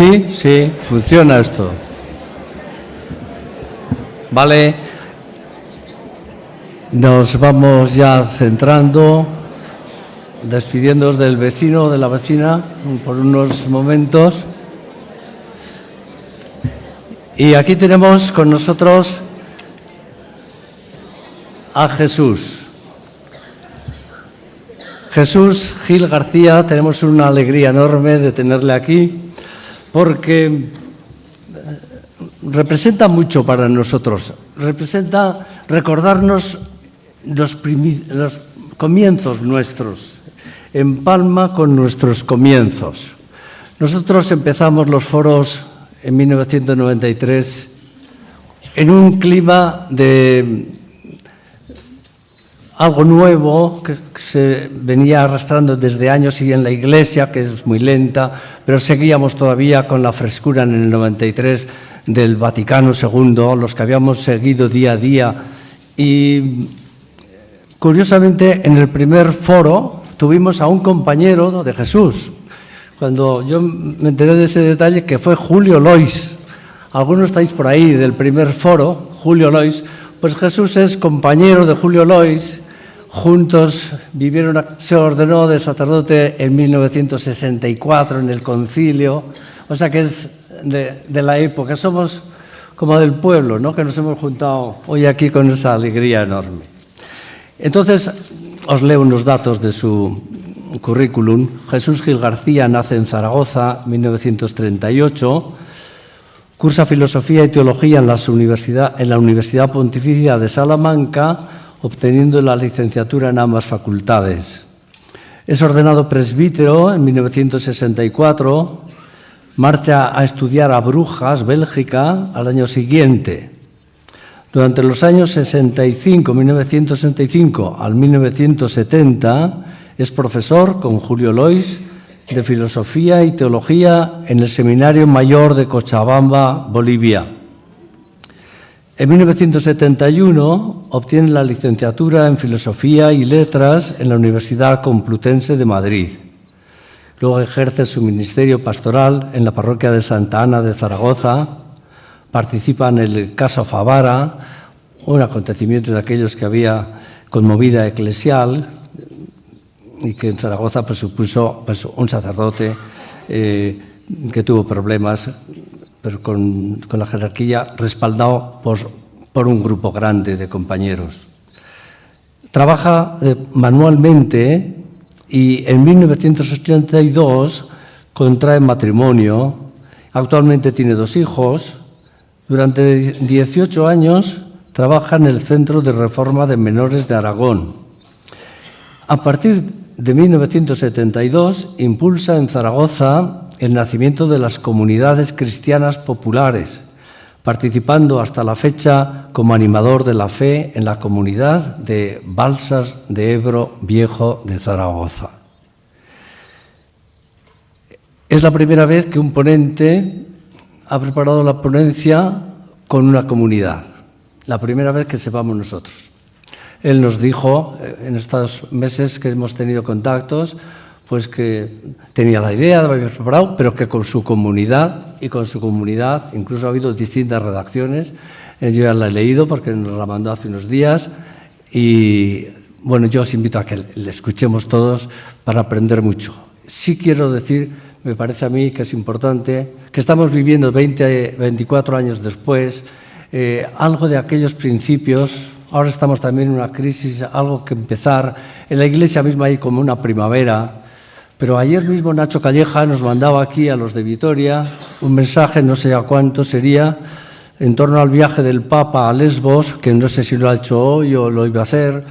Sí, sí, funciona esto. Vale, nos vamos ya centrando, despidiéndonos del vecino o de la vecina por unos momentos. Y aquí tenemos con nosotros a Jesús. Jesús Gil García, tenemos una alegría enorme de tenerle aquí porque representa mucho para nosotros. Representa recordarnos los comienzos nuestros. Empalma con nuestros comienzos. Nosotros empezamos los foros en 1993 en un clima de algo nuevo que se venía arrastrando desde años y en la Iglesia, que es muy lenta, pero seguíamos todavía con la frescura en el 93 del Vaticano II, los que habíamos seguido día a día. Y curiosamente, en el primer foro tuvimos a un compañero de Jesús. Cuando yo me enteré de ese detalle, que fue Julio Lois. Algunos estáis por ahí del primer foro, Julio Lois. Pues Jesús es compañero de Julio Lois. Juntos vivieron, se ordenó de sacerdote en 1964 en el concilio, o sea que es de la época. Somos como del pueblo, ¿no? Que nos hemos juntado hoy aquí con esa alegría enorme. Entonces, os leo unos datos de su currículum. Jesús Gil García nace en Zaragoza, 1938. Cursa Filosofía y Teología en la Universidad Pontificia de Salamanca, obteniendo la licenciatura en ambas facultades. Es ordenado presbítero en 1964, marcha a estudiar a Brujas, Bélgica, al año siguiente. Durante los años 1965 al 1970 es profesor con Julio Lois de Filosofía y Teología en el Seminario Mayor de Cochabamba, Bolivia. En 1971 obtiene la licenciatura en Filosofía y Letras en la Universidad Complutense de Madrid. Luego ejerce su ministerio pastoral en la parroquia de Santa Ana de Zaragoza. Participa en el caso Favara, un acontecimiento de aquellos que había conmovida eclesial y que en Zaragoza supuso un sacerdote que tuvo problemas, pero con la jerarquía, respaldado por un grupo grande de compañeros. Trabaja manualmente y en 1982 contrae matrimonio. Actualmente tiene 2 hijos. Durante 18 años trabaja en el Centro de Reforma de Menores de Aragón. A partir de 1972 impulsa en Zaragoza el nacimiento de las comunidades cristianas populares, participando hasta la fecha como animador de la fe en la comunidad de Balsas de Ebro Viejo de Zaragoza. Es la primera vez que un ponente ha preparado la ponencia con una comunidad, la primera vez que sepamos nosotros. Él nos dijo en estos meses que hemos tenido contactos, pues que tenía la idea de haber preparado, pero que con su comunidad, incluso ha habido distintas redacciones. Yo ya la he leído porque nos la mandó hace unos días y, bueno, yo os invito a que le escuchemos todos para aprender mucho. Sí quiero decir, me parece a mí que es importante, que estamos viviendo 24 años después, algo de aquellos principios. Ahora estamos también en una crisis, algo que empezar. En la Iglesia misma hay como una primavera. Pero ayer mismo Nacho Calleja nos mandaba aquí a los de Vitoria un mensaje, no sé a cuánto sería, en torno al viaje del Papa a Lesbos, que no sé si lo ha hecho hoy o lo iba a hacer,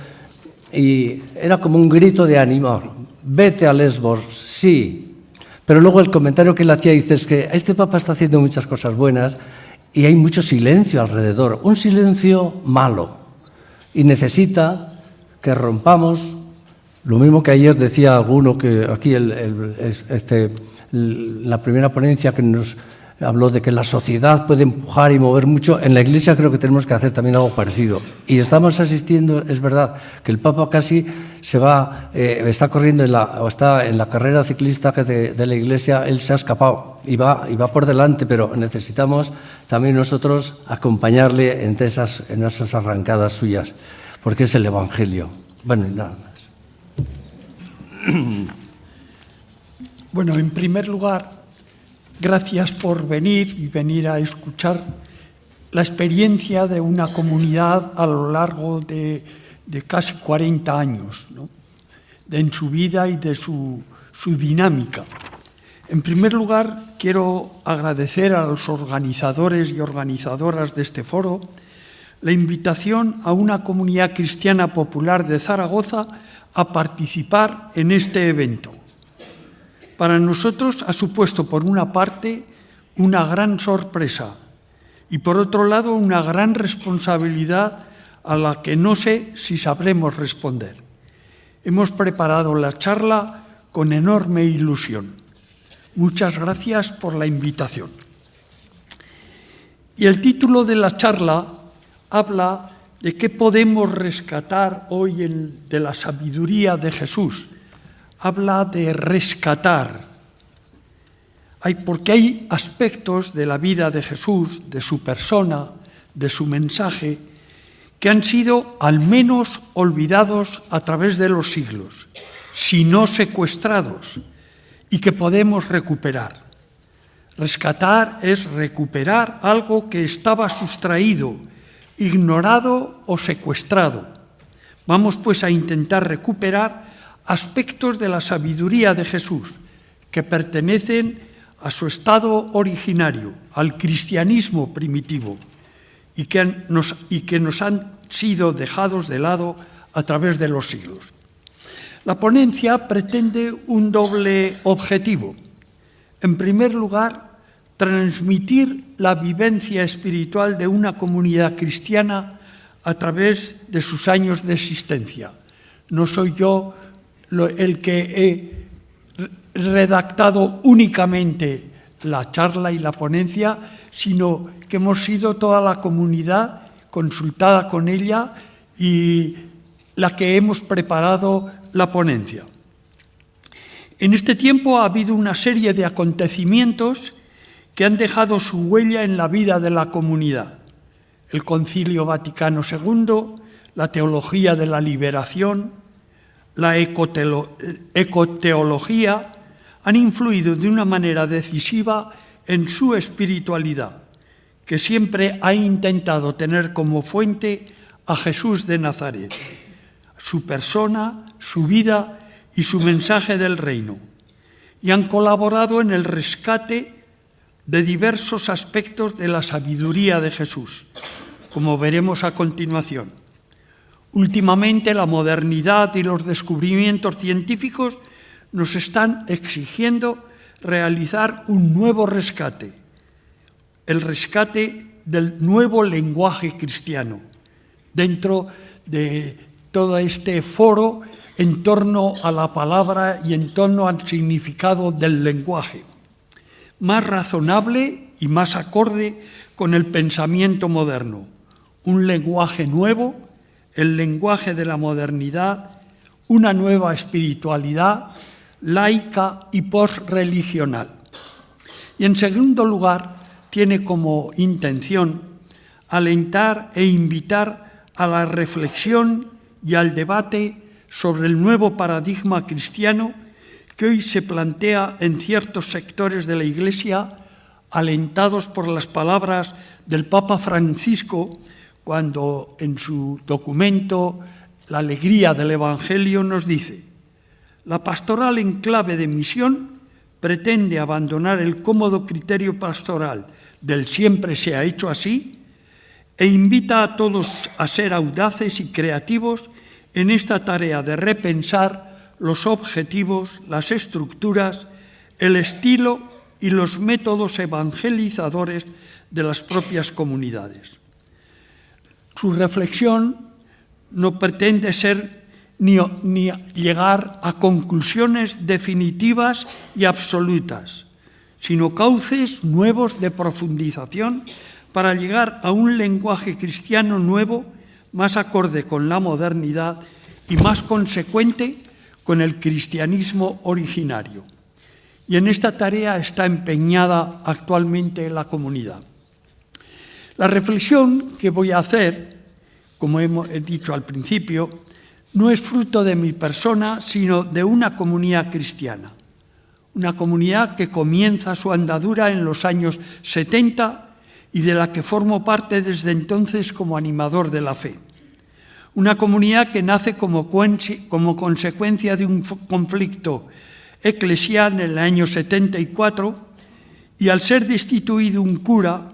y era como un grito de ánimo. Vete a Lesbos, sí. Pero luego el comentario que él hacía dice es que este Papa está haciendo muchas cosas buenas y hay mucho silencio alrededor, un silencio malo, y necesita que rompamos. Lo mismo que ayer decía alguno que aquí la primera ponencia que nos habló de que la sociedad puede empujar y mover mucho. En la Iglesia creo que tenemos que hacer también algo parecido. Y estamos asistiendo, es verdad, que el Papa casi está corriendo está en la carrera ciclista de la Iglesia, él se ha escapado y va por delante, pero necesitamos también nosotros acompañarle en esas arrancadas suyas, porque es el Evangelio. Bueno, nada más. Bueno, en primer lugar, gracias por venir a escuchar la experiencia de una comunidad a lo largo de casi 40 años, ¿no? En su vida y de su dinámica. En primer lugar, quiero agradecer a los organizadores y organizadoras de este foro la invitación a una comunidad cristiana popular de Zaragoza a participar en este evento. Para nosotros ha supuesto, por una parte, una gran sorpresa y, por otro lado, una gran responsabilidad a la que no sé si sabremos responder. Hemos preparado la charla con enorme ilusión. Muchas gracias por la invitación. Y el título de la charla habla de qué podemos rescatar hoy de la sabiduría de Jesús. Habla de rescatar. Porque hay aspectos de la vida de Jesús, de su persona, de su mensaje, que han sido al menos olvidados a través de los siglos, si no secuestrados, y que podemos recuperar. Rescatar es recuperar algo que estaba sustraído, ignorado o secuestrado. Vamos pues a intentar recuperar aspectos de la sabiduría de Jesús que pertenecen a su estado originario, al cristianismo primitivo, y que nos han sido dejados de lado a través de los siglos. La ponencia pretende un doble objetivo. En primer lugar, transmitir la vivencia espiritual de una comunidad cristiana a través de sus años de existencia. No soy yo el que he redactado únicamente la charla y la ponencia, sino que hemos sido toda la comunidad consultada con ella y la que hemos preparado la ponencia. En este tiempo ha habido una serie de acontecimientos que han dejado su huella en la vida de la comunidad. El Concilio Vaticano II, la teología de la liberación, la ecoteología han influido de una manera decisiva en su espiritualidad, que siempre ha intentado tener como fuente a Jesús de Nazaret, su persona, su vida y su mensaje del reino, y han colaborado en el rescate de diversos aspectos de la sabiduría de Jesús, como veremos a continuación. Últimamente, la modernidad y los descubrimientos científicos nos están exigiendo realizar un nuevo rescate, el rescate del nuevo lenguaje cristiano, dentro de todo este foro en torno a la palabra y en torno al significado del lenguaje, más razonable y más acorde con el pensamiento moderno, un lenguaje nuevo, el lenguaje de la modernidad, una nueva espiritualidad laica y posreligional. Y en segundo lugar, tiene como intención alentar e invitar a la reflexión y al debate sobre el nuevo paradigma cristiano que hoy se plantea en ciertos sectores de la Iglesia, alentados por las palabras del Papa Francisco, cuando en su documento La alegría del Evangelio nos dice: la pastoral en clave de misión pretende abandonar el cómodo criterio pastoral del siempre se ha hecho así e invita a todos a ser audaces y creativos en esta tarea de repensar los objetivos, las estructuras, el estilo y los métodos evangelizadores de las propias comunidades. Su reflexión no pretende ser ni llegar a conclusiones definitivas y absolutas, sino cauces nuevos de profundización para llegar a un lenguaje cristiano nuevo, más acorde con la modernidad y más consecuente con el cristianismo originario. Y en esta tarea está empeñada actualmente la comunidad. La reflexión que voy a hacer, como he dicho al principio, no es fruto de mi persona, sino de una comunidad cristiana. Una comunidad que comienza su andadura en los años 70 y de la que formo parte desde entonces como animador de la fe. Una comunidad que nace como consecuencia de un conflicto eclesial en el año 74 y al ser destituido un cura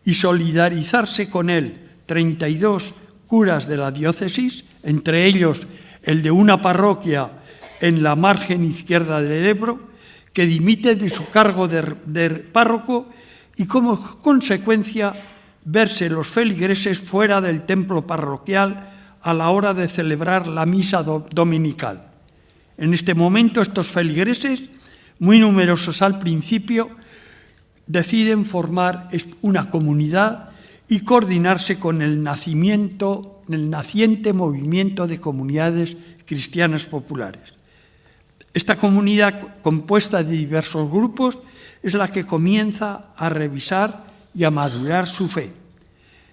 y solidarizarse con él 32 curas de la diócesis, entre ellos el de una parroquia en la margen izquierda del Ebro, que dimite de su cargo de párroco y como consecuencia verse los feligreses fuera del templo parroquial a la hora de celebrar la misa dominical. En este momento estos feligreses, muy numerosos al principio, deciden formar una comunidad y coordinarse con el naciente movimiento de comunidades cristianas populares. Esta comunidad, compuesta de diversos grupos, es la que comienza a revisar y a madurar su fe.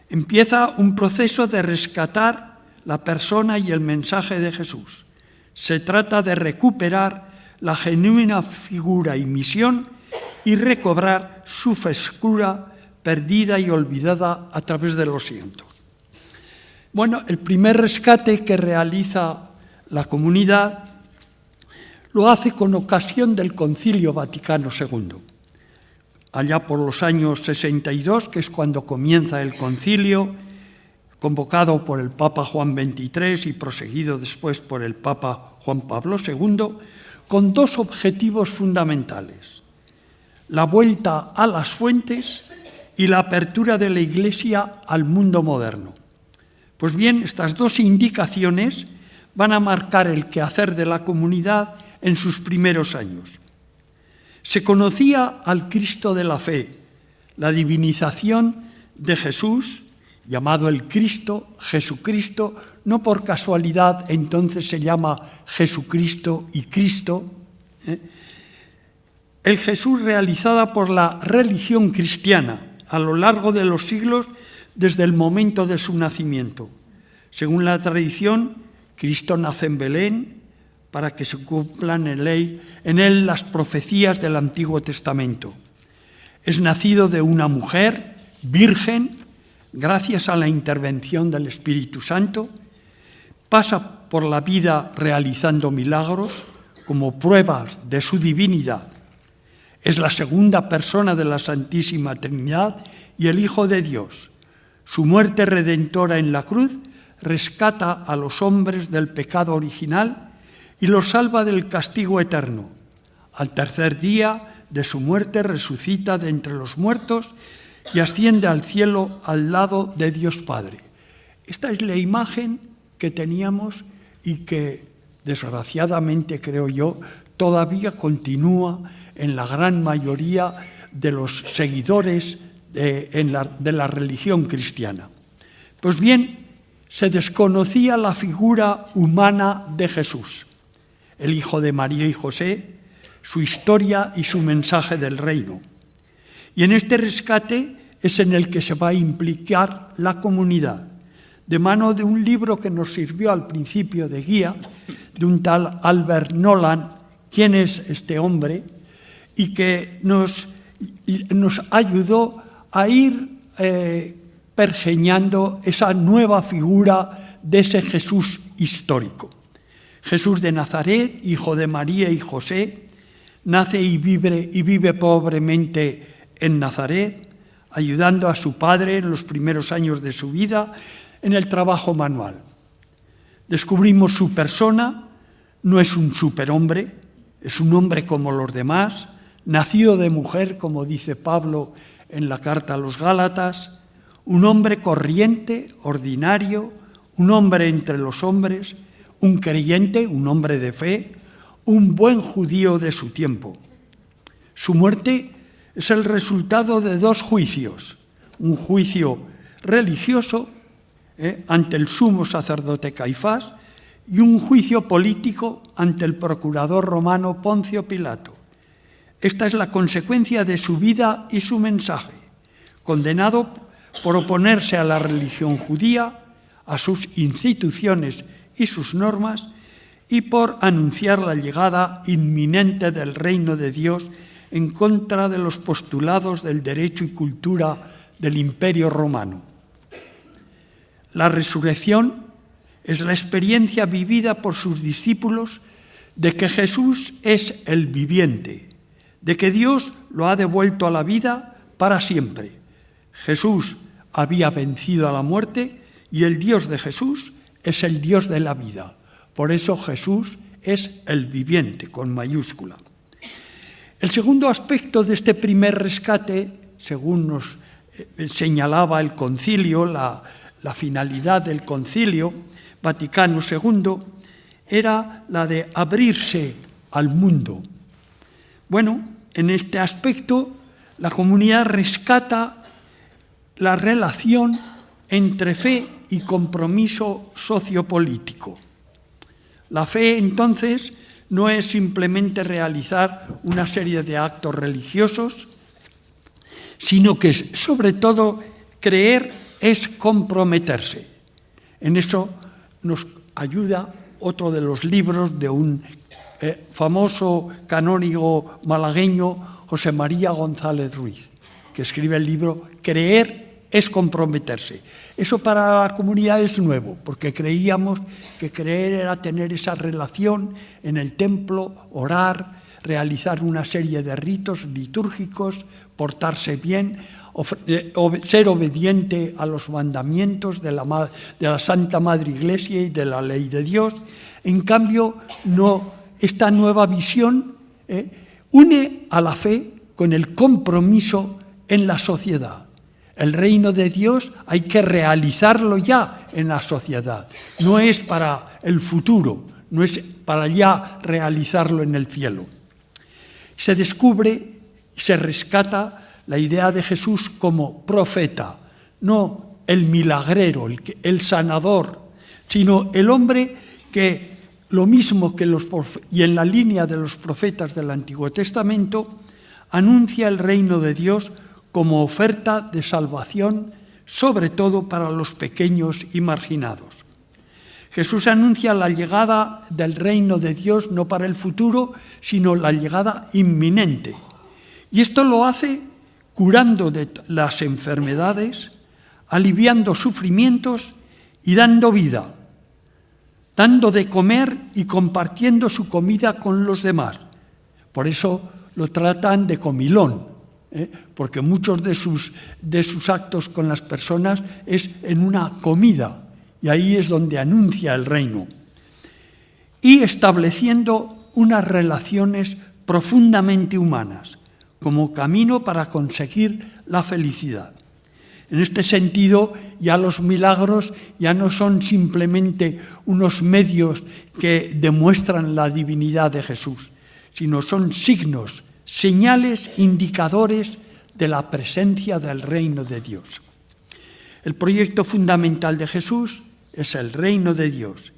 Empieza un proceso de rescatar la persona y el mensaje de Jesús. Se trata de recuperar la genuina figura y misión y recobrar su frescura perdida y olvidada a través de los siglos. Bueno, el primer rescate que realiza la comunidad lo hace con ocasión del Concilio Vaticano II. Allá por los años 62, que es cuando comienza el concilio, convocado por el Papa Juan XXIII y proseguido después por el Papa Juan Pablo II, con dos objetivos fundamentales: la vuelta a las fuentes y la apertura de la Iglesia al mundo moderno. Pues bien, estas dos indicaciones van a marcar el quehacer de la comunidad en sus primeros años. Se conocía al Cristo de la fe, la divinización de Jesús, llamado el Cristo, Jesucristo, no por casualidad entonces se llama Jesucristo y Cristo, el Jesús realizada por la religión cristiana a lo largo de los siglos desde el momento de su nacimiento. Según la tradición, Cristo nace en Belén para que se cumplan en él las profecías del Antiguo Testamento. Es nacido de una mujer virgen, gracias a la intervención del Espíritu Santo, pasa por la vida realizando milagros como pruebas de su divinidad. Es la segunda persona de la Santísima Trinidad y el Hijo de Dios. Su muerte redentora en la cruz rescata a los hombres del pecado original y los salva del castigo eterno. Al tercer día de su muerte resucita de entre los muertos y asciende al cielo al lado de Dios Padre. Esta es la imagen que teníamos y que, desgraciadamente, creo yo, todavía continúa en la gran mayoría de los seguidores de la religión cristiana. Pues bien, se desconocía la figura humana de Jesús, el hijo de María y José, su historia y su mensaje del reino. Y en este rescate es en el que se va a implicar la comunidad, de mano de un libro que nos sirvió al principio de guía, de un tal Albert Nolan. ¿Quién es este hombre? Y que nos ayudó a ir pergeñando esa nueva figura de ese Jesús histórico. Jesús de Nazaret, hijo de María y José, nace y vive pobremente en Nazaret, ayudando a su padre en los primeros años de su vida en el trabajo manual. Descubrimos su persona, no es un superhombre, es un hombre como los demás, nacido de mujer, como dice Pablo en la carta a los Gálatas, un hombre corriente, ordinario, un hombre entre los hombres, un creyente, un hombre de fe, un buen judío de su tiempo. Su muerte es el resultado de dos juicios, un juicio religioso ante el sumo sacerdote Caifás y un juicio político ante el procurador romano Poncio Pilato. Esta es la consecuencia de su vida y su mensaje, condenado por oponerse a la religión judía, a sus instituciones y sus normas, y por anunciar la llegada inminente del reino de Dios en contra de los postulados del derecho y cultura del Imperio Romano. La resurrección es la experiencia vivida por sus discípulos de que Jesús es el viviente, de que Dios lo ha devuelto a la vida para siempre. Jesús había vencido a la muerte y el Dios de Jesús es el Dios de la vida. Por eso Jesús es el viviente, con mayúscula. El segundo aspecto de este primer rescate, según nos señalaba el concilio, la finalidad del concilio Vaticano II, era la de abrirse al mundo. Bueno, en este aspecto, la comunidad rescata la relación entre fe y compromiso sociopolítico. La fe, entonces, no es simplemente realizar una serie de actos religiosos, sino que, sobre todo, creer es comprometerse. En eso nos ayuda otro de los libros de un famoso canónigo malagueño, José María González Ruiz, que escribe el libro Creer es comprometerse. Eso para la comunidad es nuevo, porque creíamos que creer era tener esa relación en el templo, orar, realizar una serie de ritos litúrgicos, portarse bien, ser obediente a los mandamientos de la Santa Madre Iglesia y de la ley de Dios. En cambio, no, esta nueva visión une a la fe con el compromiso en la sociedad. El reino de Dios hay que realizarlo ya en la sociedad. No es para el futuro, no es para ya realizarlo en el cielo. Se descubre y se rescata la idea de Jesús como profeta, no el milagrero, el sanador, sino el hombre que, lo mismo que y en la línea de los profetas del Antiguo Testamento, anuncia el reino de Dios como oferta de salvación, sobre todo para los pequeños y marginados. Jesús anuncia la llegada del reino de Dios no para el futuro, sino la llegada inminente. Y esto lo hace curando de las enfermedades, aliviando sufrimientos y dando vida, dando de comer y compartiendo su comida con los demás. Por eso lo tratan de comilón, porque muchos de sus actos con las personas es en una comida, y ahí es donde anuncia el reino. Y estableciendo unas relaciones profundamente humanas, como camino para conseguir la felicidad. En este sentido, ya los milagros ya no son simplemente unos medios que demuestran la divinidad de Jesús, sino son signos, señales, indicadores de la presencia del reino de Dios. El proyecto fundamental de Jesús es el reino de Dios,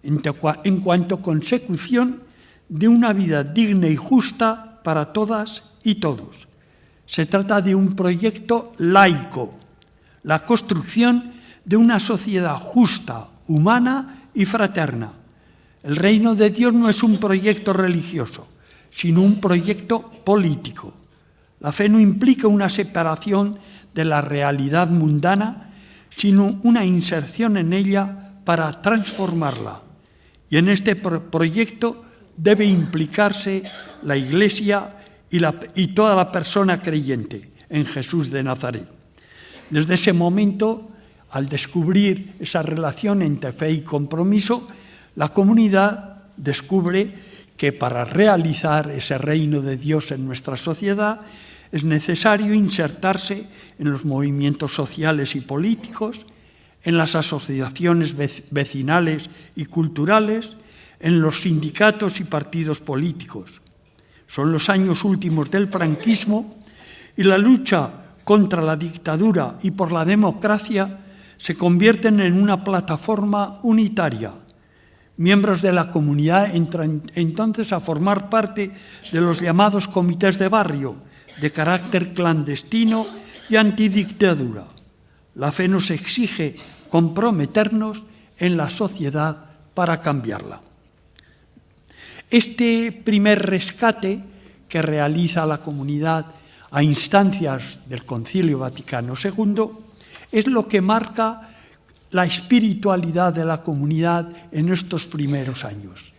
en cuanto a consecución de una vida digna y justa para todas y todos. Se trata de un proyecto laico, la construcción de una sociedad justa, humana y fraterna. El reino de Dios no es un proyecto religioso, sino un proyecto político. La fe no implica una separación de la realidad mundana, sino una inserción en ella para transformarla. Y en este proyecto debe implicarse la Iglesia y toda la persona creyente en Jesús de Nazaret. Desde ese momento, al descubrir esa relación entre fe y compromiso, la comunidad descubre que para realizar ese reino de Dios en nuestra sociedad es necesario insertarse en los movimientos sociales y políticos, en las asociaciones vecinales y culturales, en los sindicatos y partidos políticos. Son los años últimos del franquismo y la lucha contra la dictadura y por la democracia se convierten en una plataforma unitaria. Miembros de la comunidad entran entonces a formar parte de los llamados comités de barrio, de carácter clandestino y antidictadura. La fe nos exige comprometernos en la sociedad para cambiarla. Este primer rescate que realiza la comunidad a instancias del Concilio Vaticano II es lo que marca la espiritualidad de la comunidad en estos primeros años.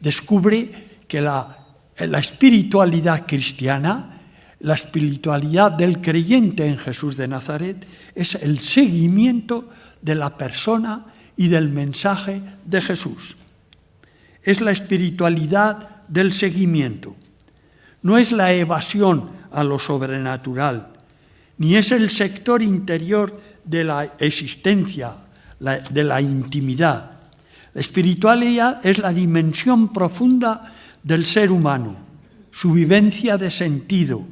Descubre que la espiritualidad cristiana, la espiritualidad del creyente en Jesús de Nazaret, es el seguimiento de la persona y del mensaje de Jesús. Es la espiritualidad del seguimiento. No es la evasión a lo sobrenatural, ni es el sector interior de la existencia, de la intimidad. La espiritualidad es la dimensión profunda del ser humano, su vivencia de sentido,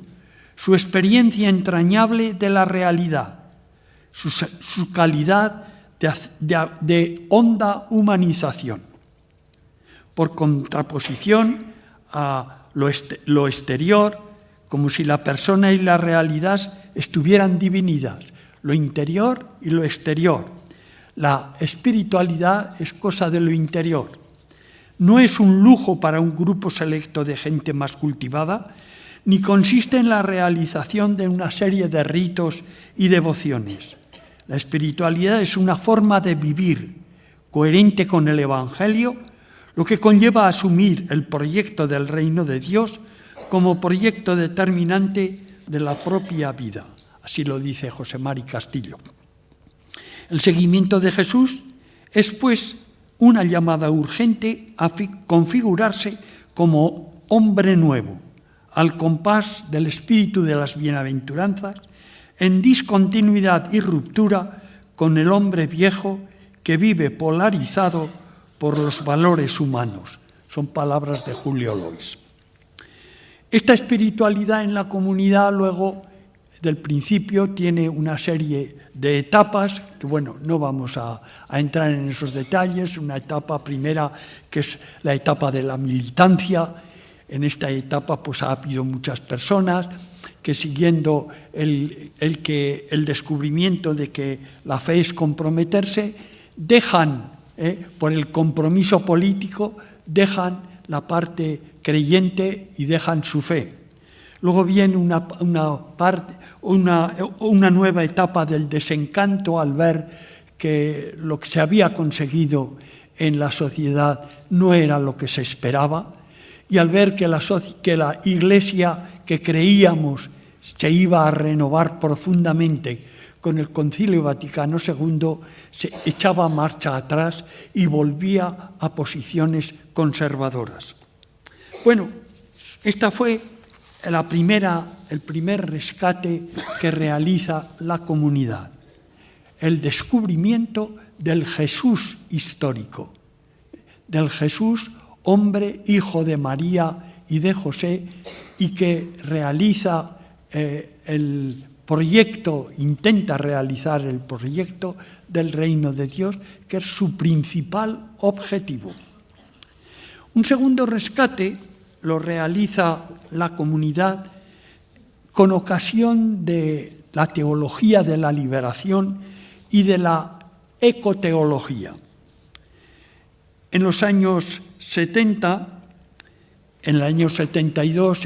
su experiencia entrañable de la realidad, su calidad de honda humanización. Por contraposición a lo exterior, como si la persona y la realidad estuvieran divididas, lo interior y lo exterior. La espiritualidad es cosa de lo interior. No es un lujo para un grupo selecto de gente más cultivada, ni consiste en la realización de una serie de ritos y devociones. La espiritualidad es una forma de vivir coherente con el Evangelio, lo que conlleva a asumir el proyecto del reino de Dios como proyecto determinante de la propia vida. Así lo dice José Mari Castillo. El seguimiento de Jesús es, pues, una llamada urgente a configurarse como hombre nuevo, al compás del espíritu de las bienaventuranzas, en discontinuidad y ruptura con el hombre viejo que vive polarizado por los valores humanos. Son palabras de Julio Lois. Esta espiritualidad en la comunidad luego del principio tiene una serie de etapas que, bueno, no vamos a entrar en esos detalles. Una etapa primera que es la etapa de la militancia. En esta etapa pues ha habido muchas personas que, siguiendo el descubrimiento de que la fe es comprometerse, dejan, por el compromiso político, dejan la parte creyente y dejan su fe. Luego viene una nueva etapa del desencanto al ver que lo que se había conseguido en la sociedad no era lo que se esperaba, y al ver que la Iglesia que creíamos se iba a renovar profundamente con el Concilio Vaticano II, se echaba marcha atrás y volvía a posiciones conservadoras. Bueno, esta fue el primer rescate que realiza la comunidad, el descubrimiento del Jesús histórico, del Jesús hombre, hijo de María y de José, y que realiza intenta realizar el proyecto del reino de Dios, que es su principal objetivo. Un segundo rescate lo realiza la comunidad con ocasión de la teología de la liberación y de la ecoteología. En los años 70, en el año 72,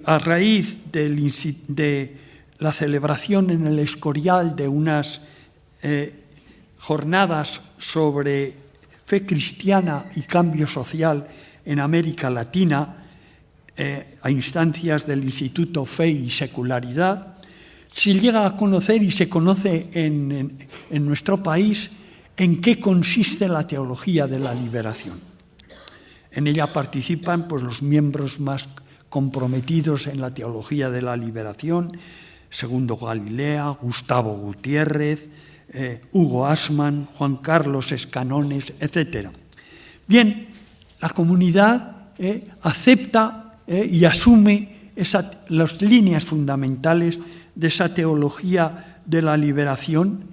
a raíz de la celebración en el Escorial de unas jornadas sobre fe cristiana y cambio social en América Latina, a instancias del Instituto Fe y Secularidad, se llega a conocer y se conoce en nuestro país en qué consiste la teología de la liberación. En ella participan pues, los miembros más comprometidos en la teología de la liberación: Segundo Galilea, Gustavo Gutiérrez, Hugo Asman, Juan Carlos Escanones, etc. Bien, la comunidad acepta y asume las líneas fundamentales de esa teología de la liberación,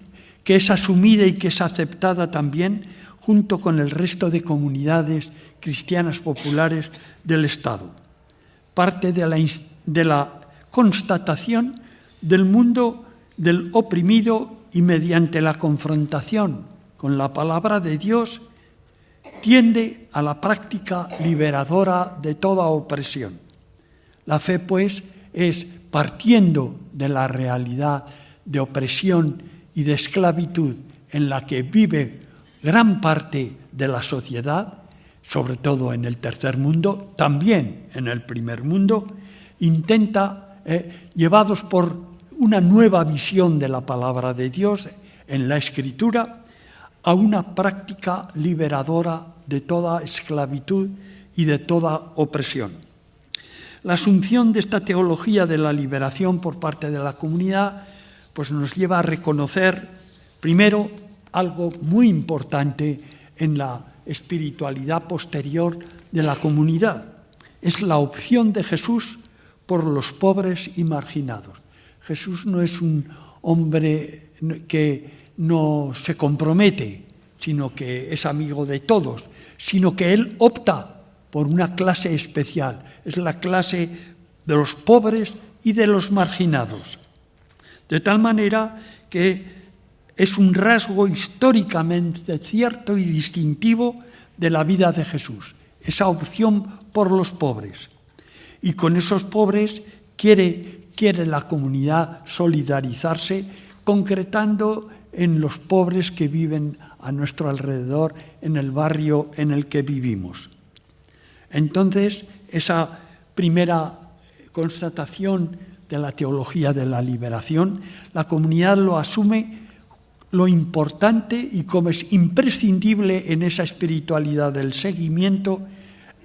que es asumida y que es aceptada también junto con el resto de comunidades cristianas populares del Estado. Parte de la constatación del mundo del oprimido y mediante la confrontación con la palabra de Dios tiende a la práctica liberadora de toda opresión. La fe, pues, es partiendo de la realidad de opresión y de esclavitud en la que vive gran parte de la sociedad, sobre todo en el tercer mundo, también en el primer mundo, intenta, llevados por una nueva visión de la palabra de Dios en la Escritura, a una práctica liberadora de toda esclavitud y de toda opresión. La asunción de esta teología de la liberación por parte de la comunidad pues nos lleva a reconocer, primero, algo muy importante en la espiritualidad posterior de la comunidad. Es la opción de Jesús por los pobres y marginados. Jesús no es un hombre que no se compromete, sino que es amigo de todos, sino que él opta por una clase especial. Es la clase de los pobres y de los marginados. De tal manera que es un rasgo históricamente cierto y distintivo de la vida de Jesús, esa opción por los pobres. Y con esos pobres quiere la comunidad solidarizarse, concretando en los pobres que viven a nuestro alrededor, en el barrio en el que vivimos. Entonces, esa primera constatación de la teología de la liberación, la comunidad lo asume lo importante y como es imprescindible en esa espiritualidad del seguimiento,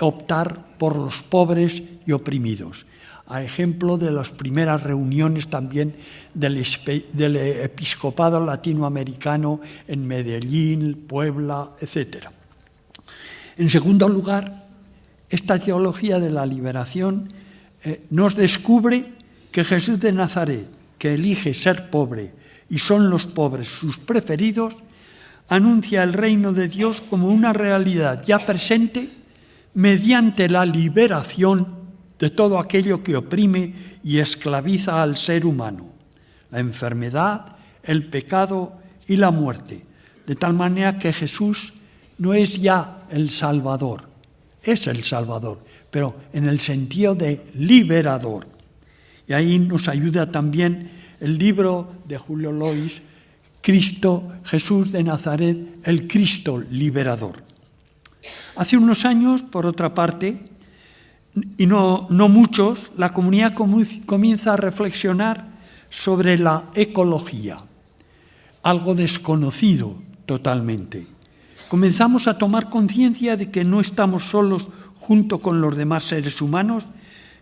optar por los pobres y oprimidos. A ejemplo de las primeras reuniones también del episcopado latinoamericano en Medellín, Puebla, etc. En segundo lugar, esta teología de la liberación nos descubre que Jesús de Nazaret, que elige ser pobre y son los pobres sus preferidos, anuncia el reino de Dios como una realidad ya presente mediante la liberación de todo aquello que oprime y esclaviza al ser humano, la enfermedad, el pecado y la muerte, de tal manera que Jesús no es ya el Salvador, es el Salvador, pero en el sentido de liberador. Y ahí nos ayuda también el libro de Julio Lois, Cristo, Jesús de Nazaret, el Cristo liberador. Hace unos años, por otra parte, y no muchos, la comunidad comienza a reflexionar sobre la ecología, algo desconocido totalmente. Comenzamos a tomar conciencia de que no estamos solos junto con los demás seres humanos,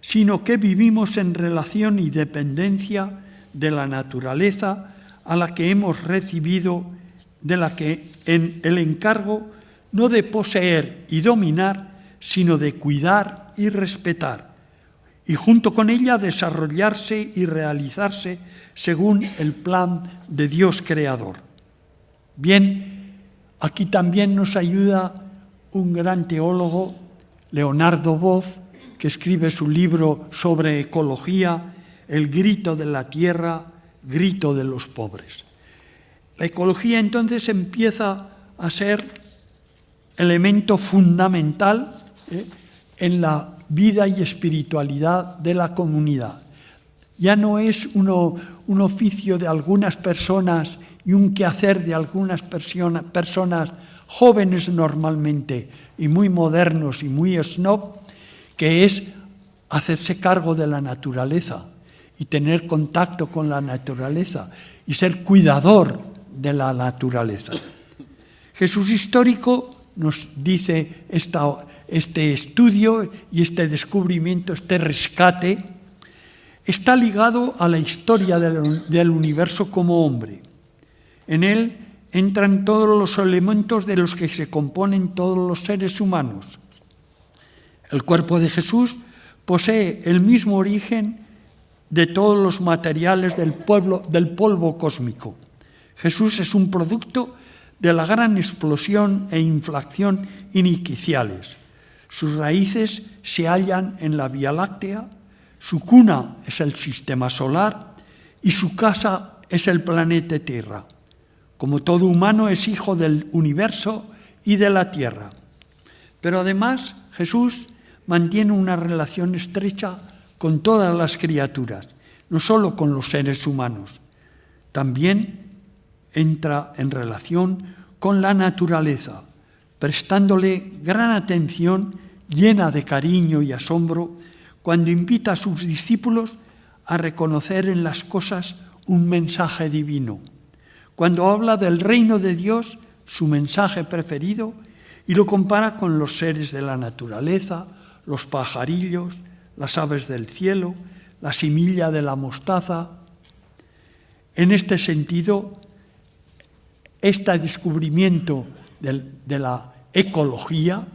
sino que vivimos en relación y dependencia de la naturaleza a la que hemos recibido, de la que en el encargo no de poseer y dominar, sino de cuidar y respetar, y junto con ella desarrollarse y realizarse según el plan de Dios creador. Bien, aquí también nos ayuda un gran teólogo, Leonardo Boff, que escribe su libro sobre ecología, El grito de la tierra, grito de los pobres. La ecología entonces empieza a ser elemento fundamental en la vida y espiritualidad de la comunidad. Ya no es un oficio de algunas personas y un quehacer de algunas personas jóvenes normalmente y muy modernos y muy snob, que es hacerse cargo de la naturaleza y tener contacto con la naturaleza y ser cuidador de la naturaleza. Jesús histórico nos dice este estudio y este descubrimiento, este rescate, está ligado a la historia del universo como hombre. En él entran todos los elementos de los que se componen todos los seres humanos. El cuerpo de Jesús posee el mismo origen de todos los materiales del polvo cósmico. Jesús es un producto de la gran explosión e inflación iniciales. Sus raíces se hallan en la Vía Láctea, su cuna es el sistema solar y su casa es el planeta Tierra. Como todo humano es hijo del universo y de la Tierra. Pero además Jesús mantiene una relación estrecha con todas las criaturas, no solo con los seres humanos. También entra en relación con la naturaleza, prestándole gran atención, llena de cariño y asombro, cuando invita a sus discípulos a reconocer en las cosas un mensaje divino. Cuando habla del reino de Dios, su mensaje preferido, y lo compara con los seres de la naturaleza, los pajarillos, las aves del cielo, la semilla de la mostaza. En este sentido, este descubrimiento de la ecología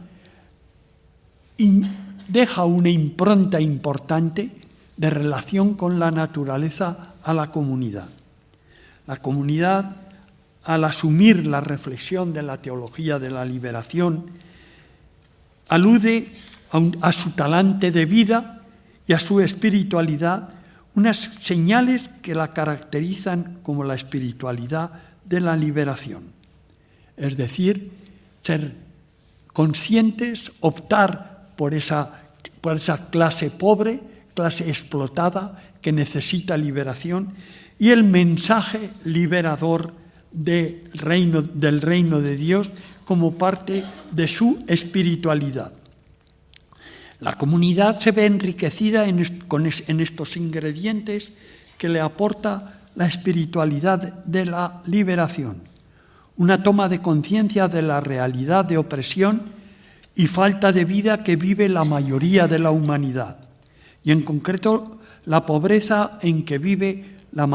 deja una impronta importante de relación con la naturaleza a la comunidad. La comunidad, al asumir la reflexión de la teología de la liberación, alude a su talante de vida y a su espiritualidad, unas señales que la caracterizan como la espiritualidad de la liberación. Es decir, ser conscientes, optar por esa clase pobre, clase explotada, que necesita liberación, y el mensaje liberador del reino de Dios como parte de su espiritualidad. La comunidad se ve enriquecida en estos ingredientes que le aporta la espiritualidad de la liberación, una toma de conciencia de la realidad de opresión y falta de vida que vive la mayoría de la humanidad, y en concreto la pobreza en que vive la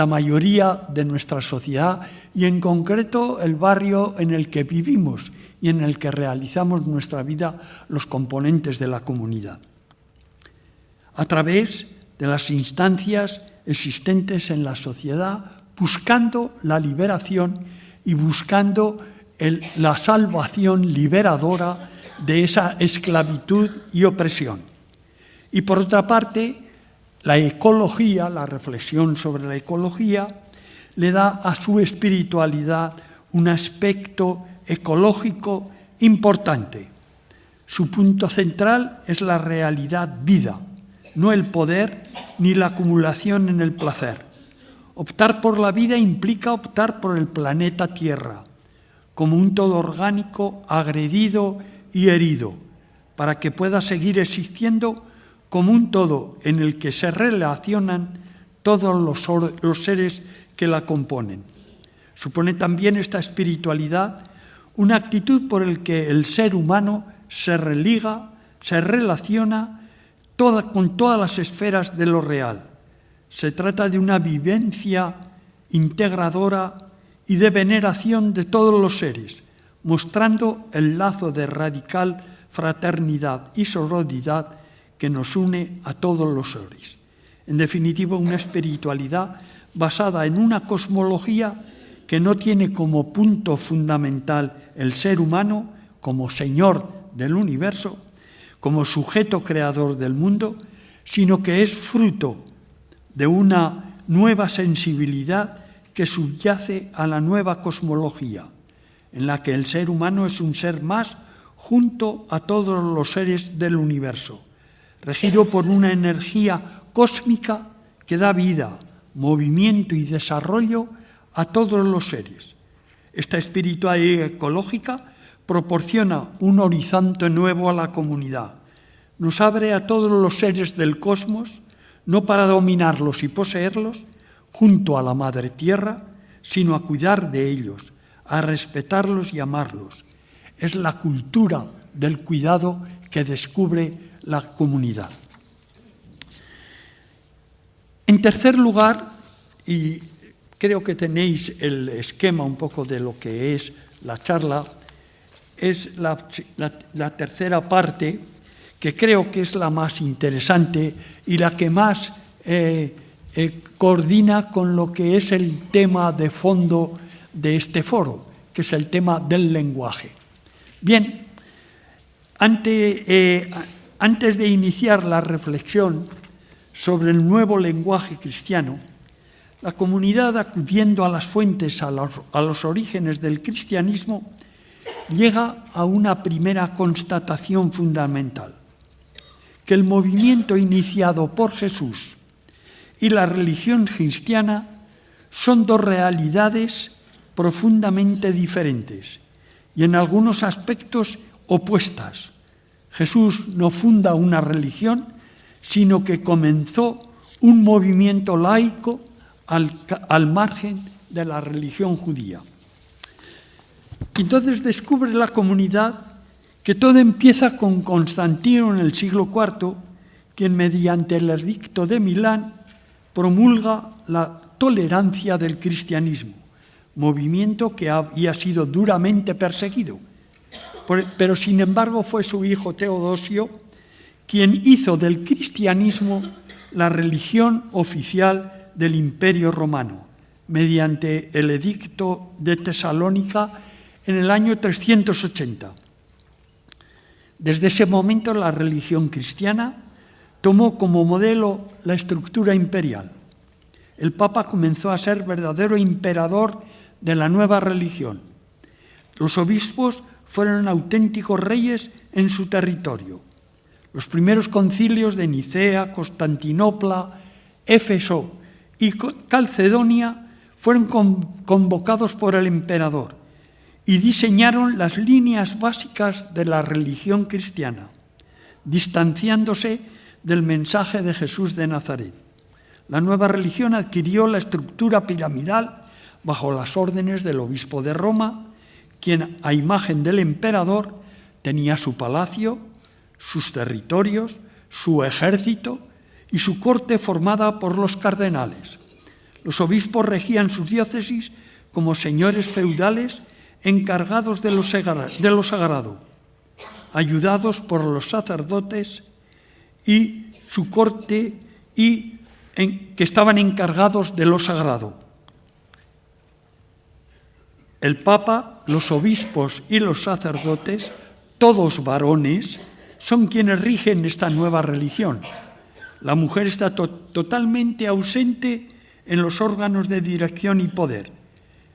mayoría de nuestra sociedad, y en concreto el barrio en el que vivimos y en el que realizamos nuestra vida los componentes de la comunidad. A través de las instancias existentes en la sociedad, buscando la liberación y buscando la salvación liberadora de esa esclavitud y opresión. Y por otra parte, la ecología, la reflexión sobre la ecología, le da a su espiritualidad un aspecto ecológico importante. Su punto central es la realidad vida, no el poder ni la acumulación en el placer. Optar por la vida implica optar por el planeta Tierra, como un todo orgánico agredido y herido, para que pueda seguir existiendo como un todo en el que se relacionan todos los seres que la componen. Supone también esta espiritualidad una actitud por la que el ser humano se religa, se relaciona con todas las esferas de lo real. Se trata de una vivencia integradora y de veneración de todos los seres, mostrando el lazo de radical fraternidad y sororidad que nos une a todos los seres. En definitiva, una espiritualidad basada en una cosmología que no tiene como punto fundamental el ser humano como señor del universo, como sujeto creador del mundo, sino que es fruto de una nueva sensibilidad que subyace a la nueva cosmología, en la que el ser humano es un ser más junto a todos los seres del universo, regido por una energía cósmica que da vida, movimiento y desarrollo a todos los seres. Esta espiritualidad ecológica proporciona un horizonte nuevo a la comunidad. Nos abre a todos los seres del cosmos, no para dominarlos y poseerlos, junto a la Madre Tierra, sino a cuidar de ellos, a respetarlos y amarlos. Es la cultura del cuidado que descubre la comunidad. En tercer lugar, y creo que tenéis el esquema un poco de lo que es la charla, es la tercera parte, que creo que es la más interesante y la que más coordina con lo que es el tema de fondo de este foro, que es el tema del lenguaje. Bien, antes de iniciar la reflexión sobre el nuevo lenguaje cristiano, la comunidad, acudiendo a las fuentes, a los orígenes del cristianismo, llega a una primera constatación fundamental: que el movimiento iniciado por Jesús y la religión cristiana son dos realidades profundamente diferentes y en algunos aspectos opuestas. Jesús no funda una religión, sino que comenzó un movimiento laico al margen de la religión judía. Entonces descubre la comunidad que todo empieza con Constantino en el siglo IV, quien mediante el edicto de Milán promulga la tolerancia del cristianismo, movimiento que había sido duramente perseguido. Pero sin embargo fue su hijo Teodosio quien hizo del cristianismo la religión oficial del Imperio Romano, mediante el edicto de Tesalónica en el año 380. Desde ese momento la religión cristiana tomó como modelo la estructura imperial. El Papa comenzó a ser verdadero emperador de la nueva religión. Los obispos fueron auténticos reyes en su territorio. Los primeros concilios de Nicea, Constantinopla, Éfeso y Calcedonia fueron convocados por el emperador y diseñaron las líneas básicas de la religión cristiana, distanciándose del mensaje de Jesús de Nazaret. La nueva religión adquirió la estructura piramidal bajo las órdenes del obispo de Roma, quien, a imagen del emperador, tenía su palacio, sus territorios, su ejército y su corte formada por los cardenales. Los obispos regían sus diócesis como señores feudales encargados de lo sagrado, ayudados por los sacerdotes y su corte que estaban encargados de lo sagrado. El Papa, los obispos y los sacerdotes, todos varones, son quienes rigen esta nueva religión. La mujer está totalmente ausente en los órganos de dirección y poder.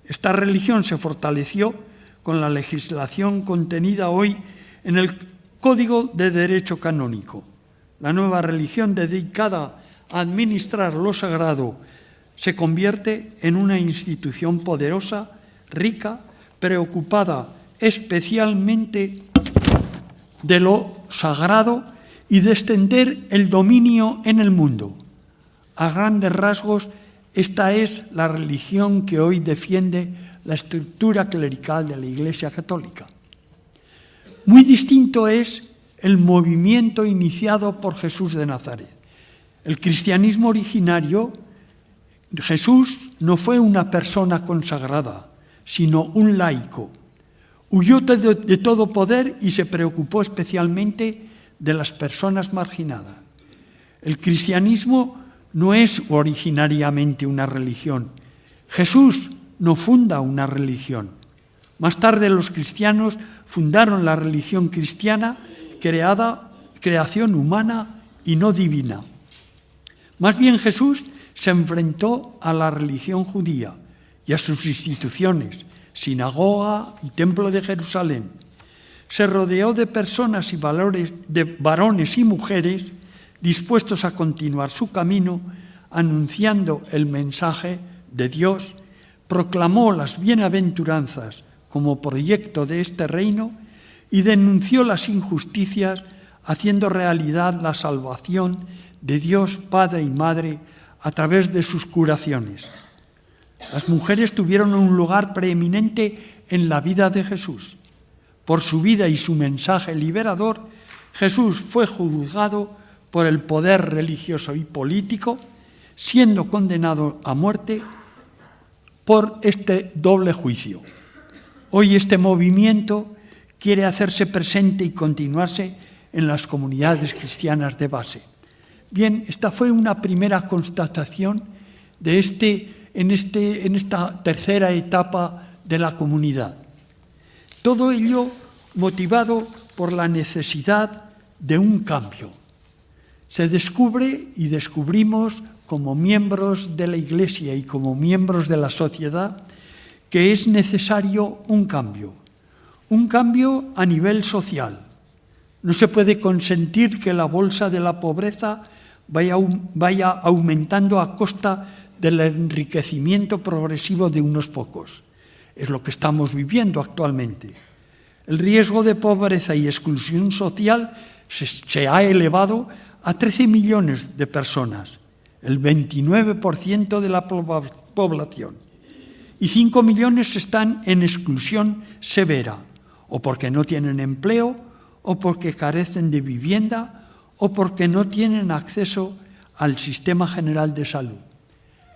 Esta religión se fortaleció con la legislación contenida hoy en el Código de Derecho Canónico. La nueva religión dedicada a administrar lo sagrado se convierte en una institución poderosa, rica, preocupada especialmente de lo sagrado y de extender el dominio en el mundo. A grandes rasgos, esta es la religión que hoy defiende la estructura clerical de la Iglesia Católica. Muy distinto es el movimiento iniciado por Jesús de Nazaret. El cristianismo originario, Jesús no fue una persona consagrada, sino un laico. Huyó de todo poder y se preocupó especialmente de las personas marginadas. El cristianismo no es originariamente una religión. Jesús no funda una religión. Más tarde los cristianos fundaron la religión cristiana, creación humana y no divina. Más bien Jesús se enfrentó a la religión judía y a sus instituciones, sinagoga y templo de Jerusalén. Se rodeó de personas de varones y mujeres dispuestos a continuar su camino, anunciando el mensaje de Dios, proclamó las bienaventuranzas como proyecto de este reino y denunció las injusticias, haciendo realidad la salvación de Dios Padre y Madre a través de sus curaciones. Las mujeres tuvieron un lugar preeminente en la vida de Jesús. Por su vida y su mensaje liberador, Jesús fue juzgado por el poder religioso y político, siendo condenado a muerte por este doble juicio. Hoy este movimiento quiere hacerse presente y continuarse en las comunidades cristianas de base. Bien, esta fue una primera constatación de en esta tercera etapa de la comunidad. Todo ello motivado por la necesidad de un cambio. Se descubre y descubrimos como miembros de la Iglesia y como miembros de la sociedad que es necesario un cambio a nivel social. No se puede consentir que la bolsa de la pobreza vaya aumentando a costa del enriquecimiento progresivo de unos pocos. Es lo que estamos viviendo actualmente. El riesgo de pobreza y exclusión social se ha elevado a 13 millones de personas, el 29% de la población, y 5 millones están en exclusión severa, o porque no tienen empleo, o porque carecen de vivienda, o porque no tienen acceso al sistema general de salud.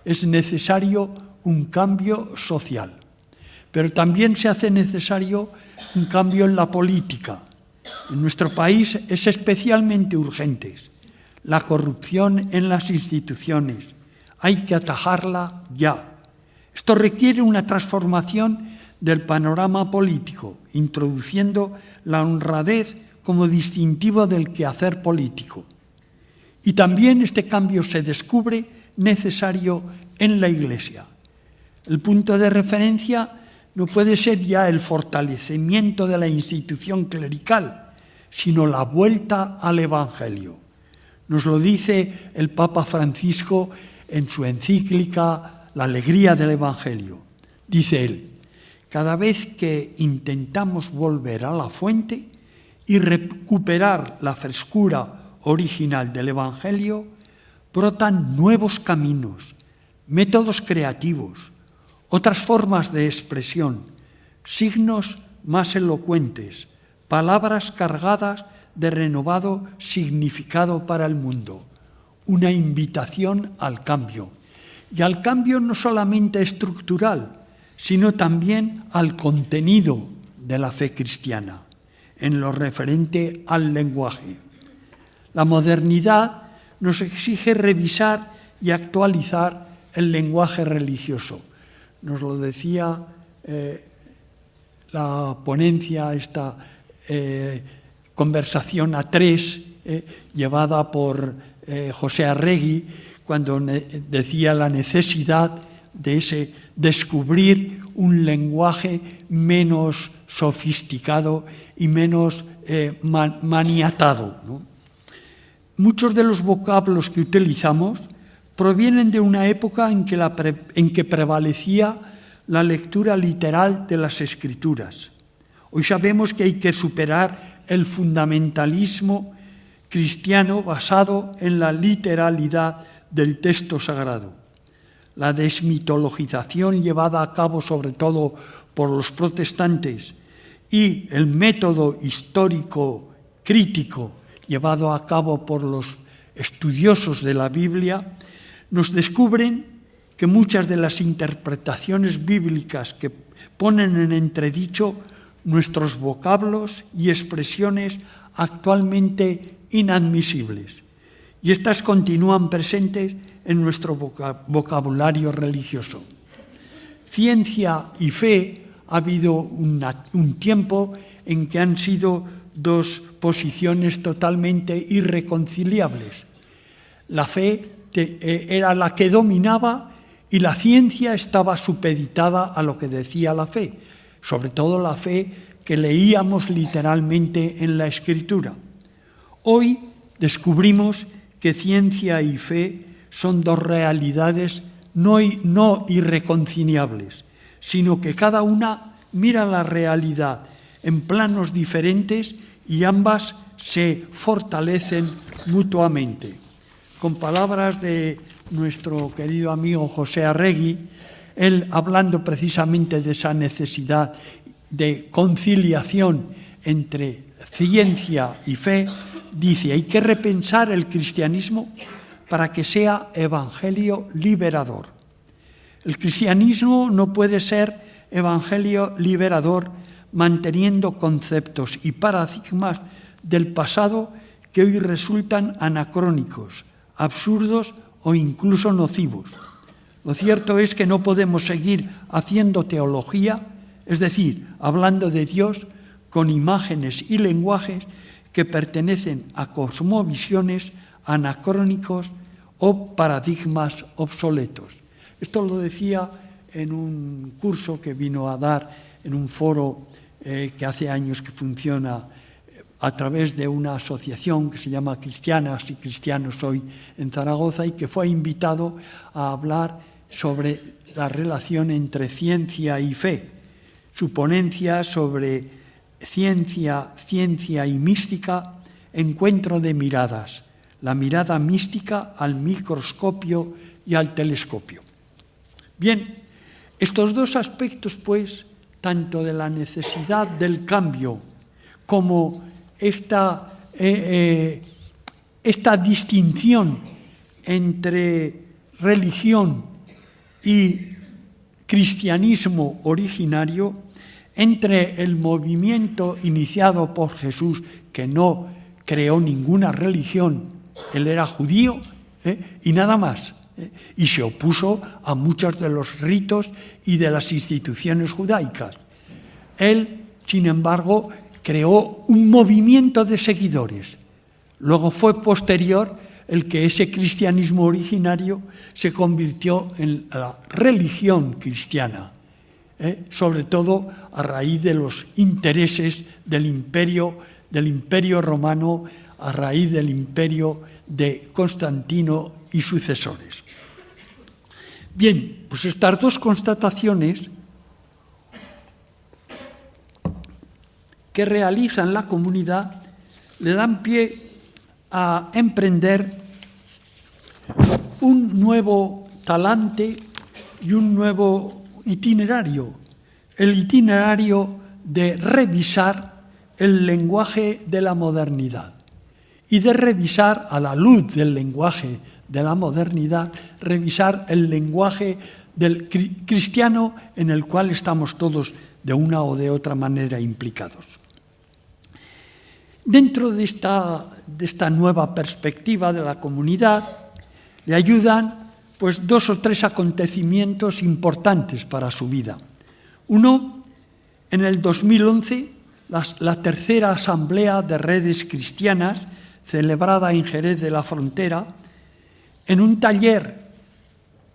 Es necesario un cambio social, pero también se hace necesario un cambio en la política. En nuestro país es especialmente urgente la corrupción en las instituciones. Hay que atajarla ya. Esto requiere una transformación del panorama político, introduciendo la honradez como distintivo del quehacer político. Y también este cambio se descubre necesario en la Iglesia. El punto de referencia no puede ser ya el fortalecimiento de la institución clerical, sino la vuelta al Evangelio. Nos lo dice el Papa Francisco en su encíclica La alegría del Evangelio. Dice él: cada vez que intentamos volver a la fuente y recuperar la frescura original del Evangelio, brotan nuevos caminos, métodos creativos, otras formas de expresión, signos más elocuentes, palabras cargadas de renovado significado para el mundo, una invitación al cambio. Y al cambio no solamente estructural, sino también al contenido de la fe cristiana, en lo referente al lenguaje. La modernidad nos exige revisar y actualizar el lenguaje religioso. Nos lo decía la ponencia, esta conversación a tres, llevada por José Arregui, cuando decía la necesidad de descubrir un lenguaje menos sofisticado y menos maniatado, ¿no? Muchos de los vocablos que utilizamos provienen de una época en que prevalecía la lectura literal de las Escrituras. Hoy sabemos que hay que superar el fundamentalismo cristiano basado en la literalidad del texto sagrado. La desmitologización llevada a cabo sobre todo por los protestantes y el método histórico crítico llevado a cabo por los estudiosos de la Biblia nos descubren que muchas de las interpretaciones bíblicas que ponen en entredicho nuestros vocablos y expresiones actualmente inadmisibles. Y estas continúan presentes en nuestro vocabulario religioso. Ciencia y fe ha habido un tiempo en que han sido dos posiciones totalmente irreconciliables. La fe era la que dominaba y la ciencia estaba supeditada a lo que decía la fe, sobre todo la fe que leíamos literalmente en la Escritura. Hoy descubrimos que ciencia y fe son dos realidades no irreconciliables, sino que cada una mira la realidad en planos diferentes y ambas se fortalecen mutuamente. Con palabras de nuestro querido amigo José Arregui, él hablando precisamente de esa necesidad de conciliación entre ciencia y fe, dice: hay que repensar el cristianismo para que sea evangelio liberador. El cristianismo no puede ser evangelio liberador manteniendo conceptos y paradigmas del pasado que hoy resultan anacrónicos, absurdos o incluso nocivos. Lo cierto es que no podemos seguir haciendo teología, es decir, hablando de Dios con imágenes y lenguajes que pertenecen a cosmovisiones anacrónicos o paradigmas obsoletos. Esto lo decía en un curso que vino a dar en un foro que hace años que funciona a través de una asociación que se llama Cristianas y Cristianos Hoy en Zaragoza, y que fue invitado a hablar sobre la relación entre ciencia y fe. Su ponencia sobre ciencia y mística, encuentro de miradas, la mirada mística al microscopio y al telescopio. Bien, estos dos aspectos, pues, tanto de la necesidad del cambio como esta distinción entre religión y cristianismo originario, entre el movimiento iniciado por Jesús, que no creó ninguna religión, él era judío y nada más, y se opuso a muchos de los ritos y de las instituciones judaicas. Él, sin embargo, creó un movimiento de seguidores. Luego fue posterior el que ese cristianismo originario se convirtió en la religión cristiana, sobre todo a raíz de los intereses del imperio romano, a raíz del imperio de Constantino y sucesores. Bien, pues estas dos constataciones que realizan la comunidad le dan pie a emprender un nuevo talante y un nuevo itinerario, el itinerario de revisar el lenguaje de la modernidad y de revisar, a la luz del lenguaje de la modernidad, revisar el lenguaje del cristiano en el cual estamos todos de una o de otra manera implicados. Dentro de esta nueva perspectiva de la comunidad, le ayudan pues dos o tres acontecimientos importantes para su vida. Uno, en el 2011, la tercera asamblea de redes cristianas, celebrada en Jerez de la Frontera, en un taller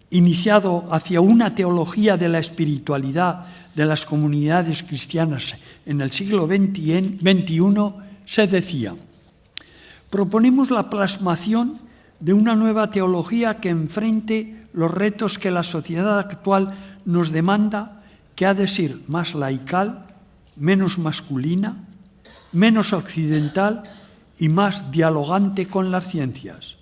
iniciado hacia una teología de la espiritualidad de las comunidades cristianas en el siglo XXI, se decía: proponemos la plasmación de una nueva teología que enfrente los retos que la sociedad actual nos demanda, que ha de ser más laical, menos masculina, menos occidental y más dialogante con las ciencias.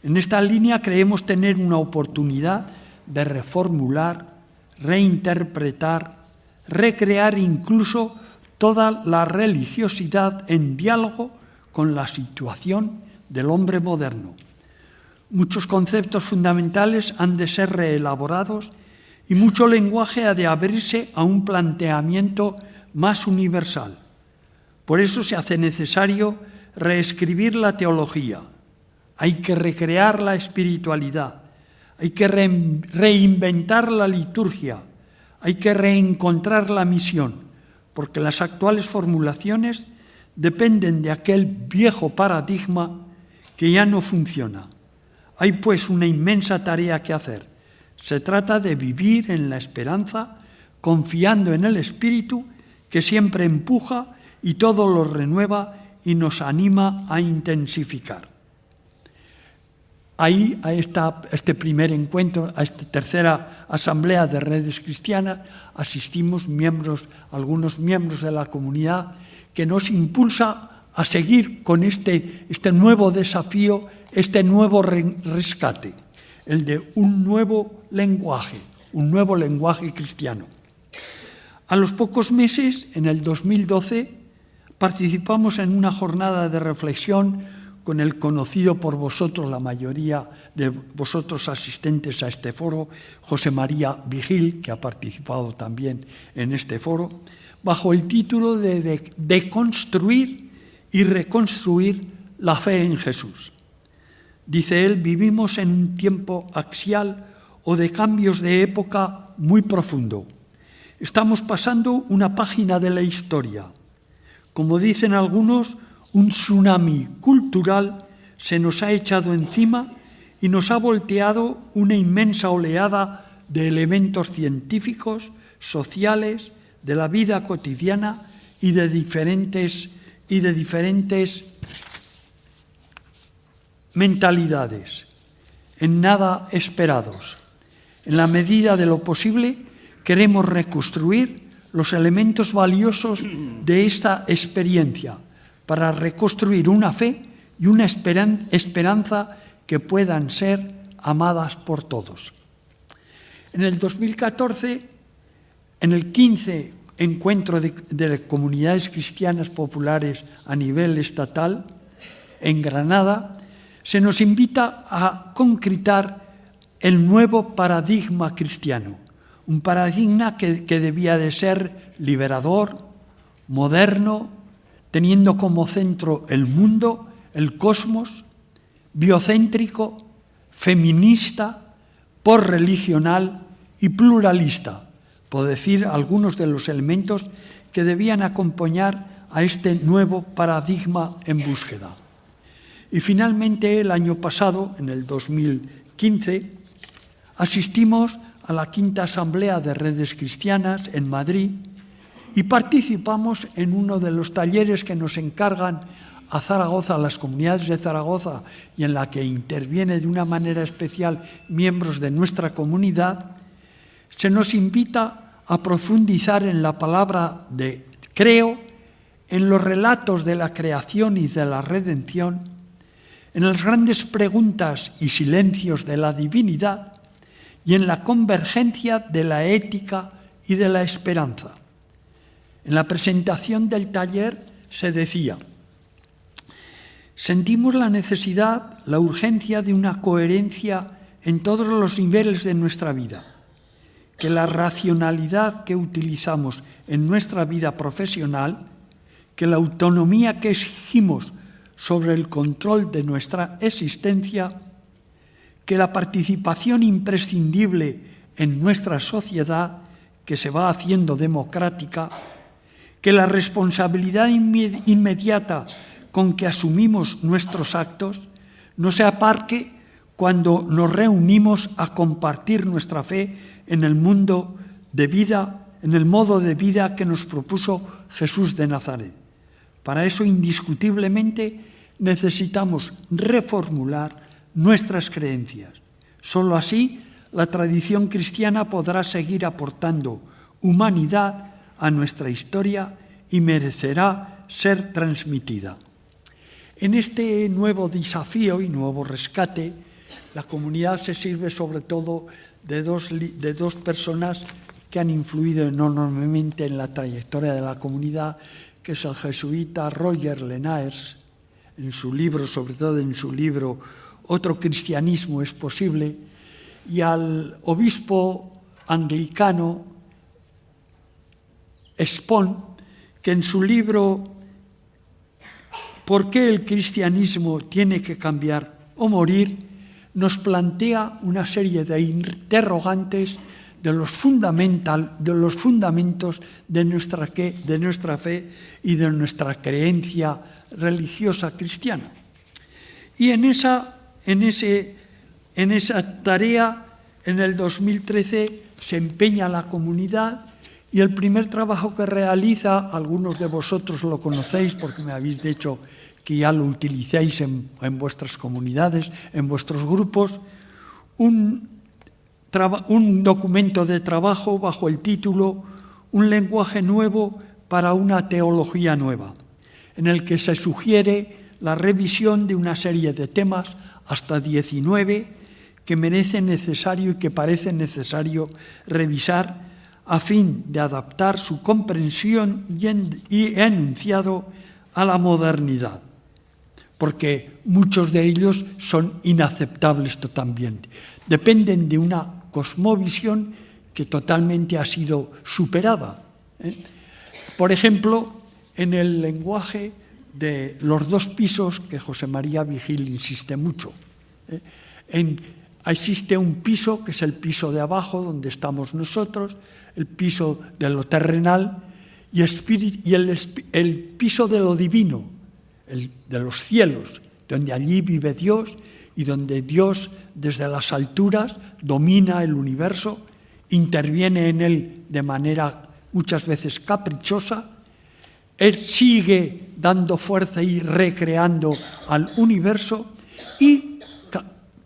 En esta línea creemos tener una oportunidad de reformular, reinterpretar, recrear incluso toda la religiosidad en diálogo con la situación del hombre moderno. Muchos conceptos fundamentales han de ser reelaborados y mucho lenguaje ha de abrirse a un planteamiento más universal. Por eso se hace necesario reescribir la teología, hay que recrear la espiritualidad, hay que reinventar la liturgia, hay que reencontrar la misión, porque las actuales formulaciones dependen de aquel viejo paradigma que ya no funciona. Hay pues una inmensa tarea que hacer. Se trata de vivir en la esperanza, confiando en el Espíritu que siempre empuja y todo lo renueva y nos anima a intensificar. Ahí, a este primer encuentro, a esta tercera asamblea de redes cristianas, asistimos algunos miembros de la comunidad, que nos impulsa a seguir con este nuevo desafío, este nuevo rescate, el de un nuevo lenguaje cristiano. A los pocos meses, en el 2012, participamos en una jornada de reflexión con el conocido por vosotros, la mayoría de vosotros asistentes a este foro, José María Vigil, que ha participado también en este foro, bajo el título de Deconstruir y reconstruir la fe en Jesús. Dice él, vivimos en un tiempo axial o de cambios de época muy profundo. Estamos pasando una página de la historia. Como dicen algunos, un tsunami cultural se nos ha echado encima y nos ha volteado una inmensa oleada de elementos científicos, sociales, de la vida cotidiana y de diferentes mentalidades, en nada esperados. En la medida de lo posible, queremos reconstruir los elementos valiosos de esta experiencia para reconstruir una fe y una esperanza que puedan ser amadas por todos. En el 2014, en el 15 Encuentro de Comunidades Cristianas Populares a nivel estatal, en Granada, se nos invita a concretar el nuevo paradigma cristiano, un paradigma que debía de ser liberador, moderno, teniendo como centro el mundo, el cosmos, biocéntrico, feminista, posreligional y pluralista, por decir algunos de los elementos que debían acompañar a este nuevo paradigma en búsqueda. Y finalmente, el año pasado, en el 2015, asistimos a la quinta Asamblea de Redes Cristianas en Madrid y participamos en uno de los talleres que nos encargan a Zaragoza, a las comunidades de Zaragoza, y en la que interviene de una manera especial miembros de nuestra comunidad. Se nos invita a profundizar en la palabra de creo, en los relatos de la creación y de la redención, en las grandes preguntas y silencios de la divinidad y en la convergencia de la ética y de la esperanza. En la presentación del taller se decía: sentimos la necesidad, la urgencia de una coherencia en todos los niveles de nuestra vida, que la racionalidad que utilizamos en nuestra vida profesional, que la autonomía que exigimos sobre el control de nuestra existencia, que la participación imprescindible en nuestra sociedad, que se va haciendo democrática, que la responsabilidad inmediata con que asumimos nuestros actos no se aparque cuando nos reunimos a compartir nuestra fe en el mundo de vida, en el modo de vida que nos propuso Jesús de Nazaret. Para eso, indiscutiblemente, necesitamos reformular nuestras creencias. Solo así, la tradición cristiana podrá seguir aportando humanidad a nuestra historia y merecerá ser transmitida. En este nuevo desafío y nuevo rescate, la comunidad se sirve sobre todo de dos personas que han influido enormemente en la trayectoria de la comunidad, que es el jesuita Roger Lenaers, en su libro, sobre todo en su libro Otro cristianismo es posible, y al obispo anglicano Spon, que en su libro ¿Por qué el cristianismo tiene que cambiar o morir?, nos plantea una serie de interrogantes de los fundamentos de nuestra fe y de nuestra creencia religiosa cristiana. Y en esa tarea, en el 2013, se empeña la comunidad, y el primer trabajo que realiza, algunos de vosotros lo conocéis porque me habéis dicho que ya lo utilicéis en vuestras comunidades, en vuestros grupos, un documento de trabajo bajo el título Un lenguaje nuevo para una teología nueva, en el que se sugiere la revisión de una serie de temas, hasta 19, que merece necesario y que parece necesario revisar a fin de adaptar su comprensión y enunciado a la modernidad, porque muchos de ellos son inaceptables totalmente. Dependen de una cosmovisión que totalmente ha sido superada. Por ejemplo, en el lenguaje de los dos pisos que José María Vigil insiste mucho. Existe un piso que es el piso de abajo, donde estamos nosotros, el piso de lo terrenal y el piso de lo divino, de los cielos, donde allí vive Dios y donde Dios desde las alturas domina el universo, interviene en él de manera muchas veces caprichosa. Él sigue dando fuerza y recreando al universo y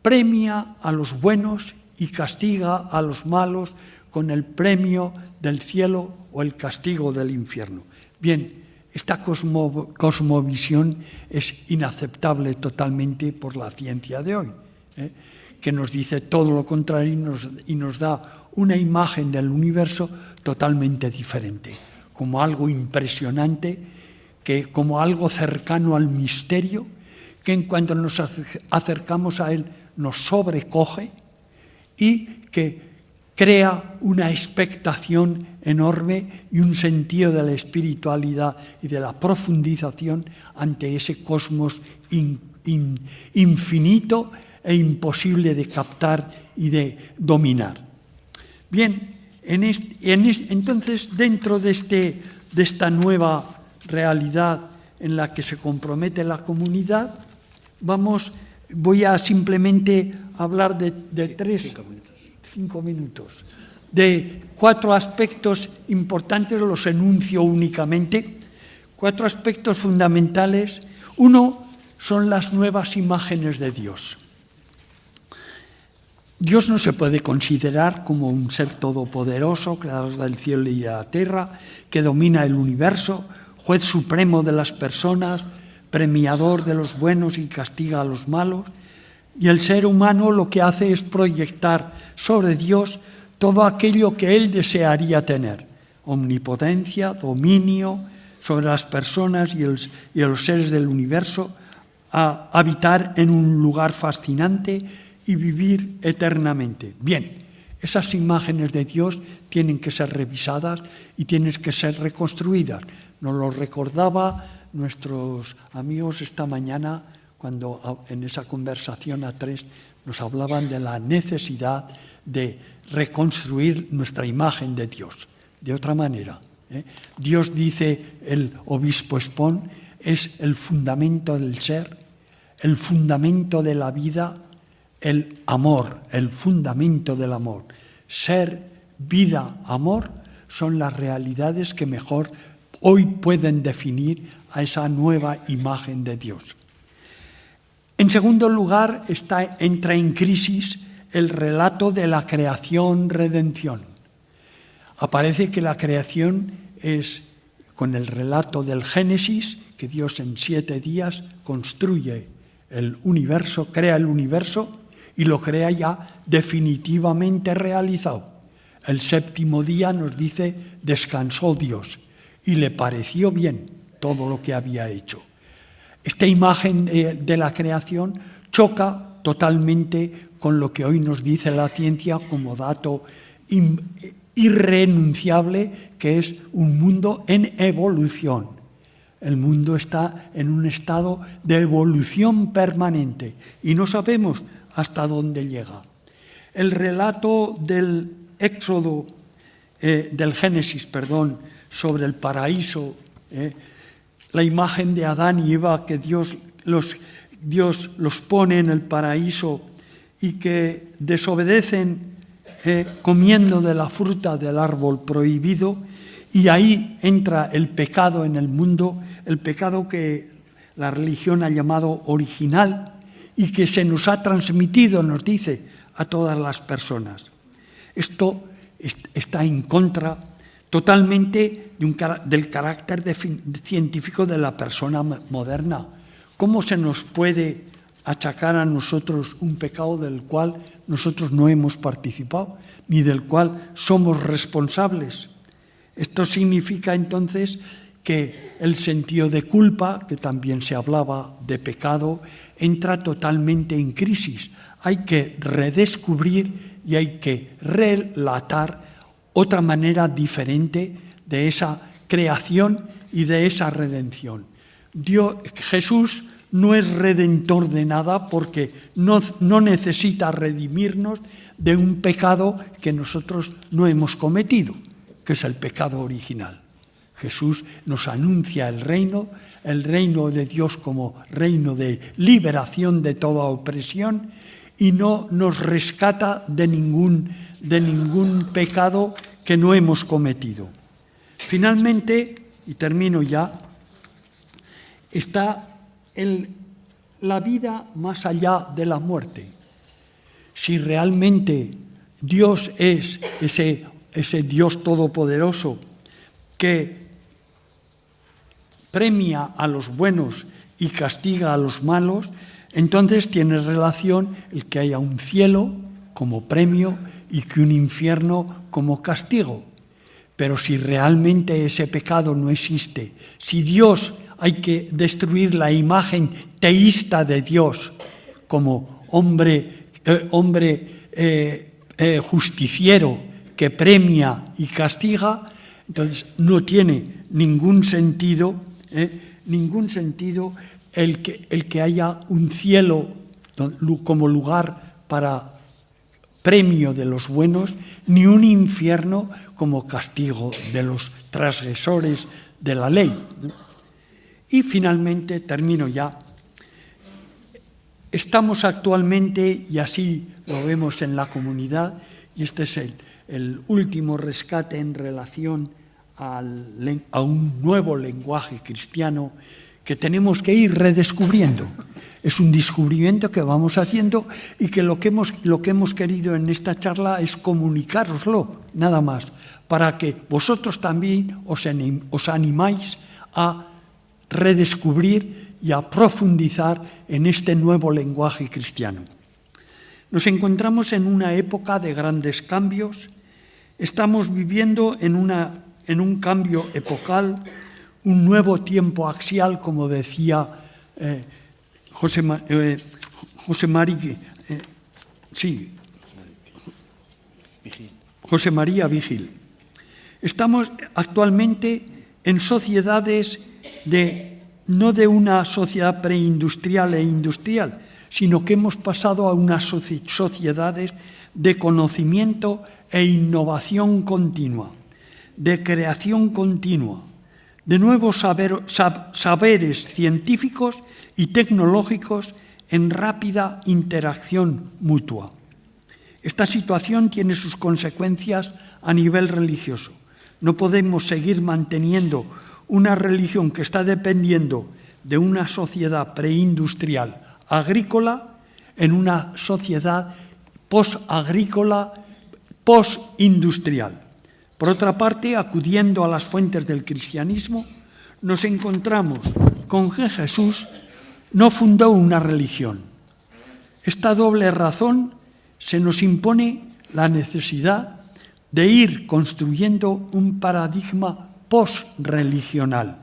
premia a los buenos y castiga a los malos con el premio del cielo o el castigo del infierno. Bien, esta cosmovisión es inaceptable totalmente por la ciencia de hoy, que nos dice todo lo contrario y nos da una imagen del universo totalmente diferente, como algo impresionante, como algo cercano al misterio, que en cuanto nos acercamos a él nos sobrecoge y que crea una expectación enorme y un sentido de la espiritualidad y de la profundización ante ese cosmos infinito e imposible de captar y de dominar. Bien, entonces dentro de esta nueva realidad en la que se compromete la comunidad, voy a simplemente hablar de 5 minutos, de 4 aspectos importantes, los enuncio únicamente, 4 aspectos fundamentales. Uno son las nuevas imágenes de Dios. Dios no se puede considerar como un ser todopoderoso, creador del cielo y de la tierra, que domina el universo, juez supremo de las personas, premiador de los buenos y castiga a los malos. Y el ser humano lo que hace es proyectar sobre Dios todo aquello que él desearía tener: omnipotencia, dominio sobre las personas y los seres del universo, a habitar en un lugar fascinante y vivir eternamente. Bien, esas imágenes de Dios tienen que ser revisadas y tienen que ser reconstruidas. Nos lo recordaba nuestros amigos esta mañana cuando en esa conversación a 3 nos hablaban de la necesidad de reconstruir nuestra imagen de Dios. De otra manera, Dios, dice el obispo Espón, es el fundamento del ser, el fundamento de la vida, el amor, el fundamento del amor. Ser, vida, amor son las realidades que mejor hoy pueden definir a esa nueva imagen de Dios. En segundo lugar, entra en crisis el relato de la creación-redención. Aparece que la creación es, con el relato del Génesis, que Dios en 7 días construye el universo, crea el universo y lo crea ya definitivamente realizado. El 7º día nos dice, descansó Dios y le pareció bien todo lo que había hecho. Esta imagen de la creación choca totalmente con lo que hoy nos dice la ciencia como dato irrenunciable, que es un mundo en evolución. El mundo está en un estado de evolución permanente y no sabemos hasta dónde llega. El relato del Éxodo, del Génesis, sobre el paraíso, la imagen de Adán y Eva, que Dios los pone en el paraíso y que desobedecen comiendo de la fruta del árbol prohibido, y ahí entra el pecado en el mundo, el pecado que la religión ha llamado original y que se nos ha transmitido, nos dice, a todas las personas. Esto está en contra totalmente del carácter científico de la persona moderna. ¿Cómo se nos puede achacar a nosotros un pecado del cual nosotros no hemos participado, ni del cual somos responsables? Esto significa entonces que el sentido de culpa, que también se hablaba de pecado, entra totalmente en crisis. Hay que redescubrir y hay que relatar otra manera diferente de esa creación y de esa redención. Jesús no es redentor de nada porque no necesita redimirnos de un pecado que nosotros no hemos cometido, que es el pecado original. Jesús nos anuncia el reino de Dios como reino de liberación de toda opresión y no nos rescata de ningún pecado que no hemos cometido. Finalmente, y termino ya, está la vida más allá de la muerte. Si realmente Dios es ese Dios todopoderoso que premia a los buenos y castiga a los malos, entonces tiene relación el que haya un cielo como premio y que un infierno como castigo. Pero si realmente ese pecado no existe, si Dios hay que destruir la imagen teísta de Dios como hombre justiciero que premia y castiga, entonces no tiene ningún sentido el que haya un cielo como lugar para premio de los buenos, ni un infierno como castigo de los transgresores de la ley. Y finalmente, termino ya, estamos actualmente, y así lo vemos en la comunidad, y este es el último rescate en relación a un nuevo lenguaje cristiano que tenemos que ir redescubriendo. Es un descubrimiento que vamos haciendo y que lo que hemos querido en esta charla es comunicároslo, nada más, para que vosotros también os animáis a redescubrir y a profundizar en este nuevo lenguaje cristiano. Nos encontramos en una época de grandes cambios. Estamos viviendo en un cambio epocal, un nuevo tiempo axial, como decía José María Vigil. Estamos actualmente en sociedades no de una sociedad preindustrial e industrial, sino que hemos pasado a unas sociedades de conocimiento e innovación continua, de creación continua, de nuevos saberes científicos y tecnológicos en rápida interacción mutua. Esta situación tiene sus consecuencias a nivel religioso. No podemos seguir manteniendo una religión que está dependiendo de una sociedad preindustrial agrícola en una sociedad posagrícola, postindustrial. Por otra parte, acudiendo a las fuentes del cristianismo, nos encontramos con que Jesús no fundó una religión. Esta doble razón se nos impone la necesidad de ir construyendo un paradigma posreligional.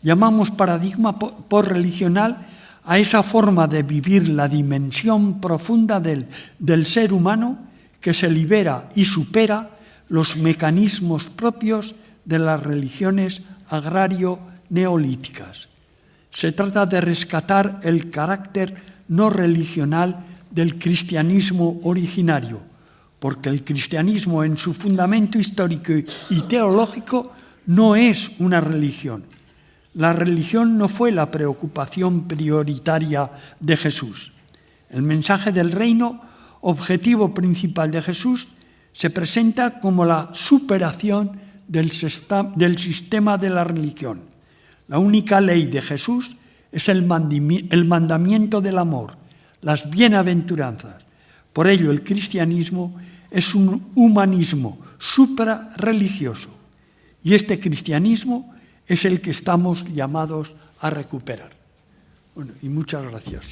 Llamamos paradigma posreligional a esa forma de vivir la dimensión profunda del ser humano que se libera y supera los mecanismos propios de las religiones agrario-neolíticas. Se trata de rescatar el carácter no religional del cristianismo originario, porque el cristianismo en su fundamento histórico y teológico no es una religión. La religión no fue la preocupación prioritaria de Jesús. El mensaje del reino, objetivo principal de Jesús, se presenta como la superación del sistema de la religión. La única ley de Jesús es el mandamiento del amor, las bienaventuranzas. Por ello, el cristianismo es un humanismo suprarreligioso. Y este cristianismo es el que estamos llamados a recuperar. Bueno, y muchas gracias.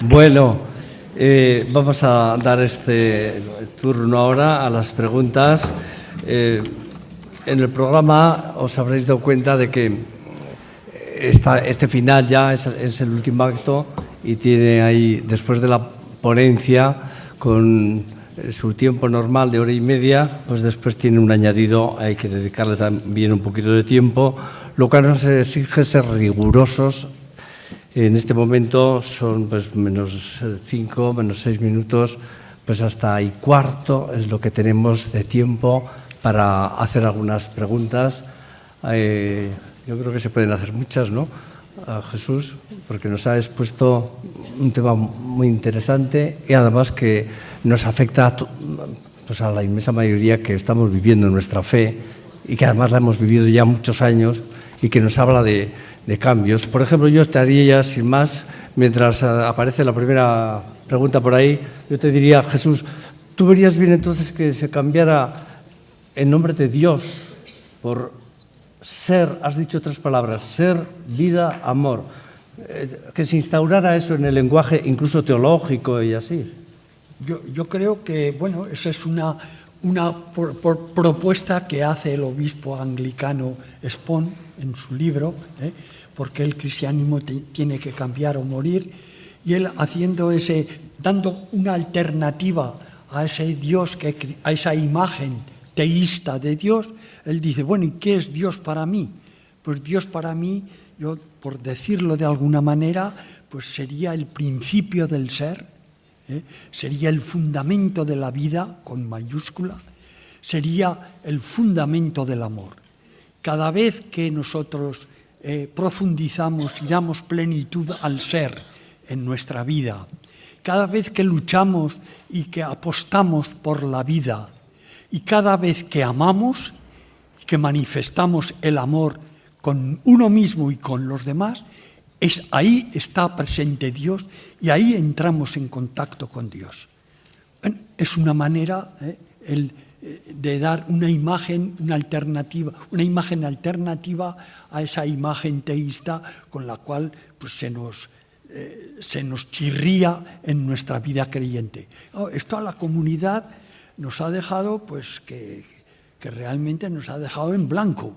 Bueno, vamos a dar este turno ahora a las preguntas. En el programa os habréis dado cuenta de que este final ya es el último acto y tiene ahí, después de la ponencia, con su tiempo normal de hora y media, pues después tiene un añadido, hay que dedicarle también un poquito de tiempo, lo cual nos exige ser rigurosos. En este momento son pues menos 5, menos 6 minutos, pues hasta ahí cuarto es lo que tenemos de tiempo para hacer algunas preguntas. Yo creo que se pueden hacer muchas, ¿no? A Jesús, porque nos ha expuesto un tema muy interesante y además que nos afecta pues a la inmensa mayoría que estamos viviendo nuestra fe y que además la hemos vivido ya muchos años y que nos habla de cambios. Por ejemplo, yo estaría ya sin más, mientras aparece la primera pregunta por ahí, yo te diría, Jesús, ¿tú verías bien entonces que se cambiara el nombre de Dios por ser, has dicho 3 palabras, ser, vida, amor, que se instaurara eso en el lenguaje incluso teológico y así? Yo creo que, bueno, esa es una propuesta que hace el obispo anglicano Spon en su libro, porque el cristianismo tiene que cambiar o morir, y él haciendo dando una alternativa a ese Dios, a esa imagen teísta de Dios, él dice, bueno, ¿y qué es Dios para mí? Pues Dios para mí, yo por decirlo de alguna manera, pues sería el principio del ser, sería el fundamento de la vida, con mayúscula, sería el fundamento del amor. Cada vez que nosotros profundizamos y damos plenitud al ser en nuestra vida, cada vez que luchamos y que apostamos por la vida, y cada vez que amamos, que manifestamos el amor con uno mismo y con los demás, ahí está presente Dios y ahí entramos en contacto con Dios. Es una manera de dar una imagen alternativa a esa imagen teísta con la cual pues, se nos chirría en nuestra vida creyente. Esto a la comunidad nos ha dejado, pues que realmente nos ha dejado en blanco,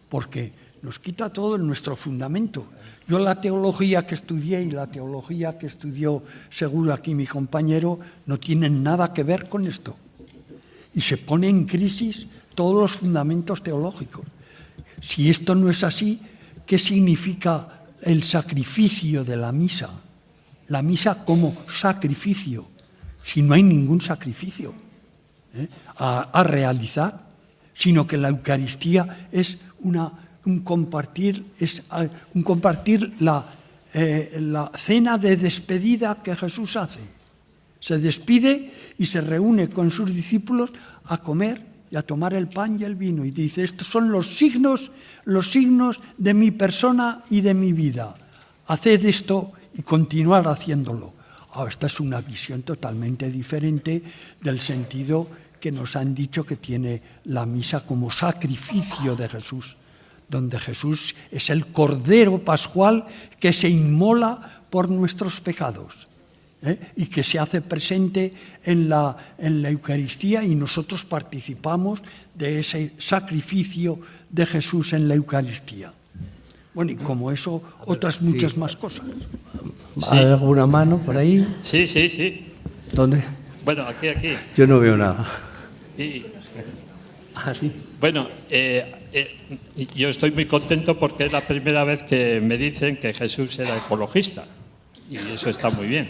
porque nos quita todo nuestro fundamento. Yo la teología que estudié y la teología que estudió seguro aquí mi compañero no tienen nada que ver con esto. Y se pone en crisis todos los fundamentos teológicos. Si esto no es así, ¿qué significa el sacrificio de la misa? La misa como sacrificio, si no hay ningún sacrificio a realizar, sino que la Eucaristía es un compartir la cena de despedida que Jesús hace. Se despide y se reúne con sus discípulos a comer y a tomar el pan y el vino. Y dice, estos son los signos de mi persona y de mi vida. Haced esto y continuar haciéndolo. Esta es una visión totalmente diferente del sentido que nos han dicho que tiene la misa como sacrificio de Jesús, donde Jesús es el Cordero Pascual que se inmola por nuestros pecados y que se hace presente en la Eucaristía y nosotros participamos de ese sacrificio de Jesús en la Eucaristía. Bueno, y como eso, otras muchas más cosas. ¿Hay alguna mano por ahí? Sí. ¿Dónde? Bueno, aquí. Yo no veo nada. Sí. Sí. Bueno, yo estoy muy contento porque es la primera vez que me dicen que Jesús era ecologista y eso está muy bien.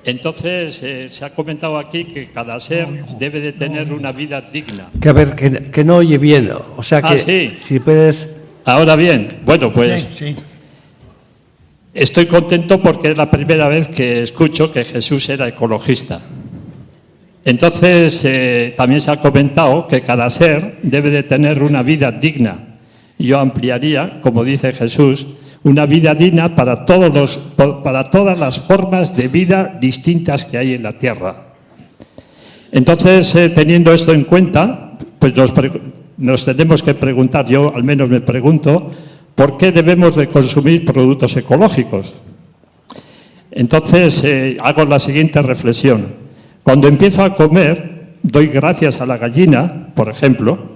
Entonces, se ha comentado aquí que cada ser debe de tener una vida digna. Que a ver, que no oye bien, o sea que sí. Si puedes... Ahora bien, bueno, pues Sí. estoy contento porque es la primera vez que escucho que Jesús era ecologista. Entonces, también se ha comentado que cada ser debe de tener una vida digna. Yo ampliaría, como dice Jesús, una vida digna para todas las formas de vida distintas que hay en la tierra. Entonces, teniendo esto en cuenta, pues nos tenemos que preguntar, yo al menos me pregunto, ¿por qué debemos de consumir productos ecológicos? Entonces, hago la siguiente reflexión. Cuando empiezo a comer, doy gracias a la gallina, por ejemplo,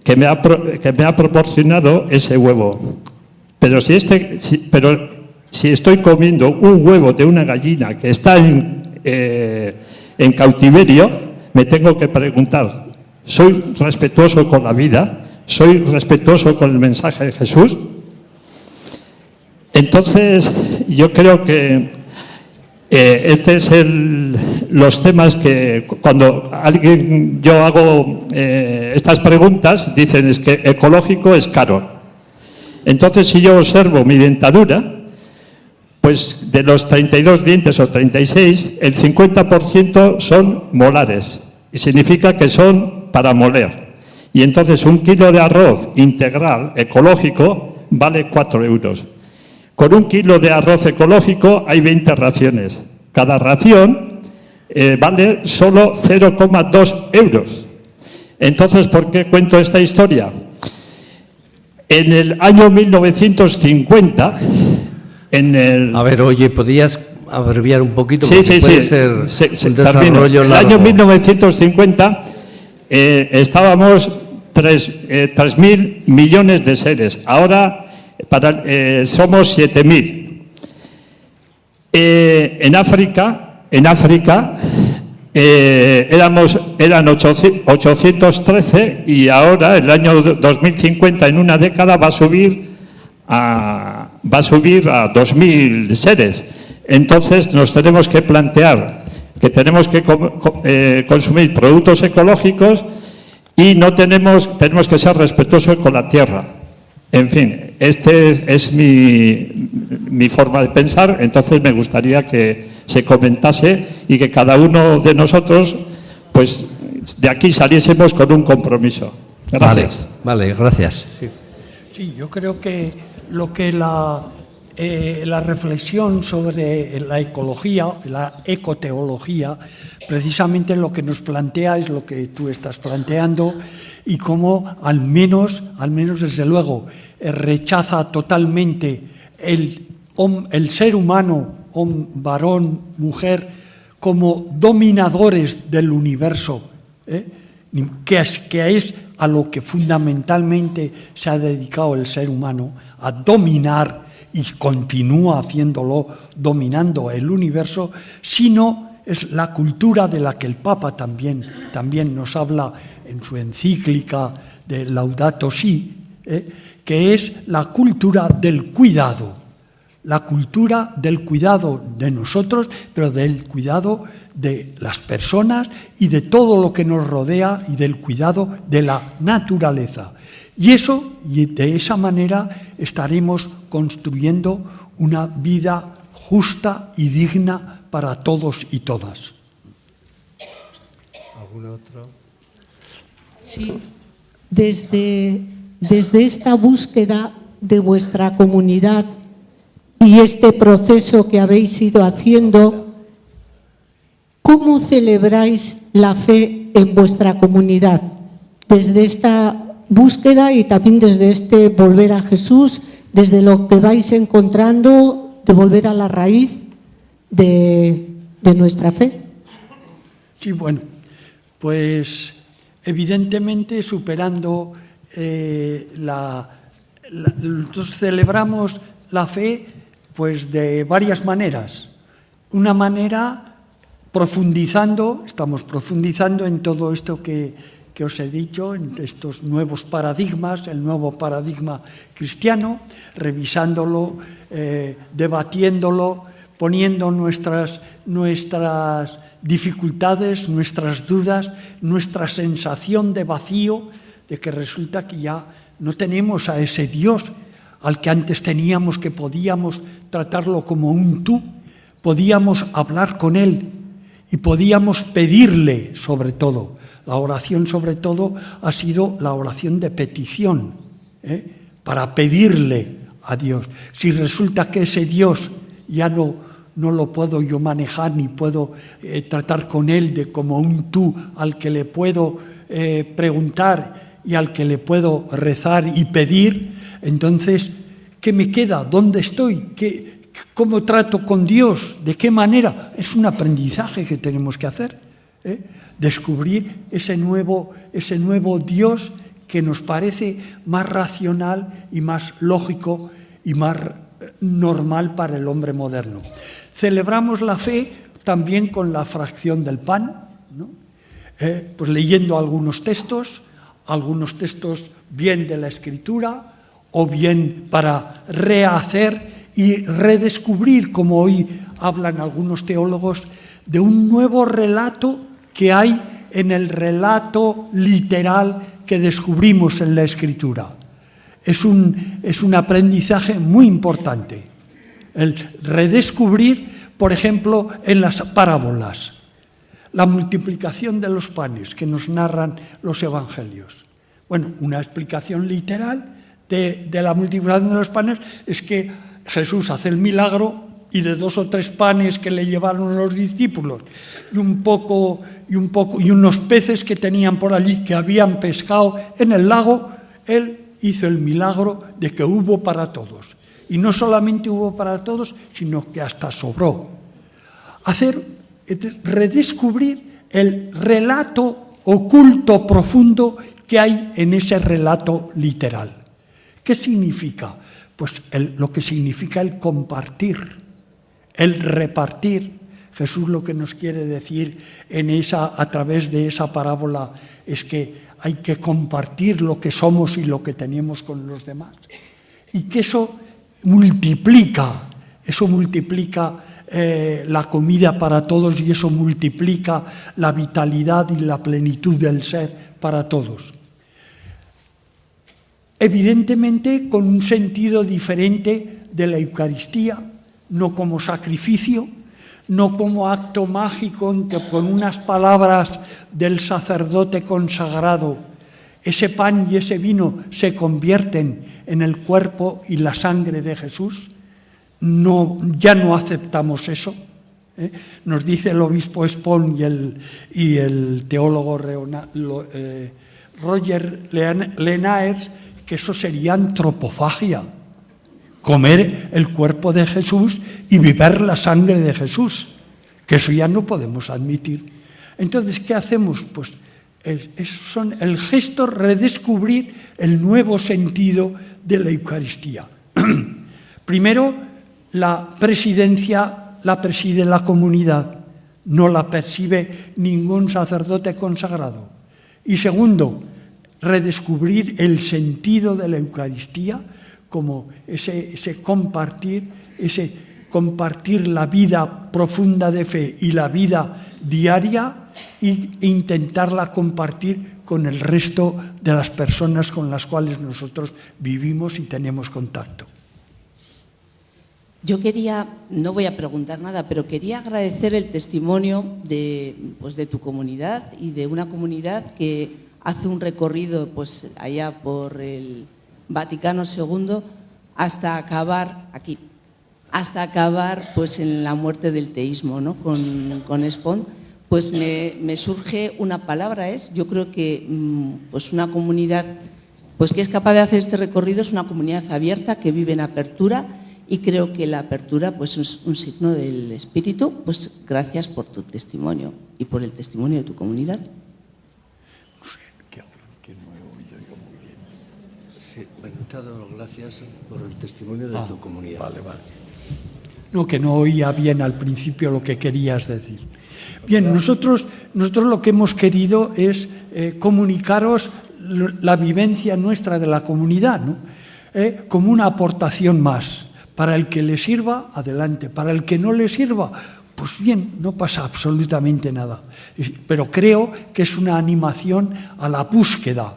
que me ha proporcionado ese huevo. Pero si estoy comiendo un huevo de una gallina que está en cautiverio, me tengo que preguntar, ¿soy respetuoso con la vida? ¿Soy respetuoso con el mensaje de Jesús? Entonces, yo creo que este es los temas que cuando yo hago estas preguntas, dicen es que ecológico es caro. Entonces, si yo observo mi dentadura, pues de los 32 dientes o 36, el 50% son molares. Y significa que son para moler. Y entonces 1 kilo de arroz integral ecológico vale 4 euros. Con 1 kilo de arroz ecológico hay 20 raciones. Cada ración vale solo 0,2 euros. Entonces, ¿por qué cuento esta historia? En el año 1950, A ver, oye, ¿podrías abreviar un poquito? Sí, sí, puede sí. ser un Termino. desarrollo En el largo. año 1950 estábamos 3.000 millones de seres. Ahora somos 7.000. En África eran 813 y ahora, el año 2050, en una década, va a subir a 2.000 seres. Entonces nos tenemos que plantear que tenemos que consumir productos ecológicos y tenemos que ser respetuosos con la tierra. En fin, este es mi forma de pensar, entonces me gustaría que se comentase y que cada uno de nosotros, pues de aquí saliésemos con un compromiso. Gracias. Vale, gracias. Sí, yo creo que lo que la reflexión sobre la ecología, la ecoteología, precisamente lo que nos plantea es lo que tú estás planteando y cómo al menos desde luego, rechaza totalmente el ser humano, varón, mujer, como dominadores del universo, que es a lo que fundamentalmente se ha dedicado el ser humano, a dominar, y continúa haciéndolo, dominando el universo, sino es la cultura de la que el Papa también nos habla en su encíclica de Laudato Si, que es la cultura del cuidado de nosotros, pero del cuidado de las personas y de todo lo que nos rodea y del cuidado de la naturaleza. Y de esa manera estaremos construyendo una vida justa y digna para todos y todas. ¿Algún otro? Sí, desde esta búsqueda de vuestra comunidad y este proceso que habéis ido haciendo, ¿cómo celebráis la fe en vuestra comunidad? Desde esta búsqueda y también desde este volver a Jesús, desde lo que vais encontrando de volver a la raíz de nuestra fe. Sí, bueno, pues evidentemente superando nosotros celebramos la fe pues de varias maneras. Una manera estamos profundizando en todo esto que os he dicho, en estos nuevos paradigmas, el nuevo paradigma cristiano, revisándolo, debatiéndolo, poniendo nuestras dificultades, nuestras dudas, nuestra sensación de vacío, de que resulta que ya no tenemos a ese Dios al que antes teníamos, que podíamos tratarlo como un tú, podíamos hablar con Él y podíamos pedirle sobre todo. La oración sobre todo ha sido la oración de petición, para pedirle a Dios. Si resulta que ese Dios ya no lo puedo yo manejar, ni puedo tratar con Él como un tú al que le puedo preguntar y al que le puedo rezar y pedir, entonces, ¿qué me queda? ¿Dónde estoy? ¿Cómo trato con Dios? ¿De qué manera? Es un aprendizaje que tenemos que hacer, descubrir ese nuevo Dios que nos parece más racional y más lógico y más normal para el hombre moderno. Celebramos la fe también con la fracción del pan, ¿no? Pues leyendo algunos textos bien de la Escritura o bien para rehacer y redescubrir, como hoy hablan algunos teólogos, de un nuevo relato que hay en el relato literal que descubrimos en la Escritura. Es un aprendizaje muy importante, el redescubrir, por ejemplo, en las parábolas, la multiplicación de los panes que nos narran los evangelios. Bueno, una explicación literal de la multiplicación de los panes es que Jesús hace el milagro y de 2 o 3 panes que le llevaron los discípulos y unos peces que tenían por allí que habían pescado en el lago, él hizo el milagro de que hubo para todos. Y no solamente hubo para todos, sino que hasta sobró. Redescubrir el relato oculto profundo que hay en ese relato literal. ¿Qué significa? Pues lo que significa el compartir, el repartir. Jesús lo que nos quiere decir a través de esa parábola es que hay que compartir lo que somos y lo que tenemos con los demás. Y que eso multiplica la comida para todos y eso multiplica la vitalidad y la plenitud del ser para todos. Evidentemente con un sentido diferente de la Eucaristía, no como sacrificio, no como acto mágico en que con unas palabras del sacerdote consagrado ese pan y ese vino se convierten en el cuerpo y la sangre de Jesús. Ya no aceptamos eso. Nos dice el obispo Espón y el teólogo Roger Lenaers que eso sería antropofagia, comer el cuerpo de Jesús y beber la sangre de Jesús, que eso ya no podemos admitir. Entonces, ¿qué hacemos? Pues son el gesto redescubrir el nuevo sentido de la Eucaristía. Primero, la presidencia la preside la comunidad, no la percibe ningún sacerdote consagrado. Y segundo, redescubrir el sentido de la Eucaristía como ese compartir la vida profunda de fe y la vida diaria e intentarla compartir con el resto de las personas con las cuales nosotros vivimos y tenemos contacto. Yo no voy a preguntar nada, pero quería agradecer el testimonio de tu comunidad y de una comunidad que hace un recorrido allá por el Vaticano II hasta acabar aquí, en la muerte del teísmo, ¿no? Con Espón. Pues me surge una palabra, yo creo que una comunidad que es capaz de hacer este recorrido es una comunidad abierta que vive en apertura. Y creo que la apertura es un signo del espíritu. Pues gracias por tu testimonio y por el testimonio de tu comunidad. No sé, ¿qué hablan? Que no he oído yo muy bien. Sí, bueno, te he dado las gracias por el testimonio de tu comunidad. Vale. No, que no oía bien al principio lo que querías decir. Bien, nosotros lo que hemos querido es comunicaros la vivencia nuestra de la comunidad, ¿no? Como una aportación más. Para el que le sirva, adelante. Para el que no le sirva, pues bien, no pasa absolutamente nada. Pero creo que es una animación a la búsqueda,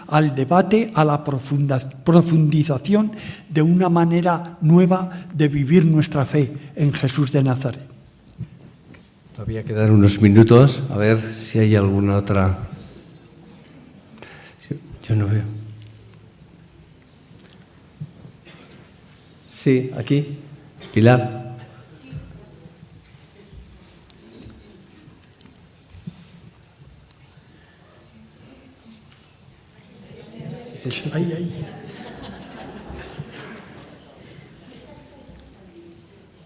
al debate, a la profundización de una manera nueva de vivir nuestra fe en Jesús de Nazaret. Todavía quedan unos minutos, a ver si hay alguna otra. Yo no veo. Sí, aquí. Pilar. Ahí.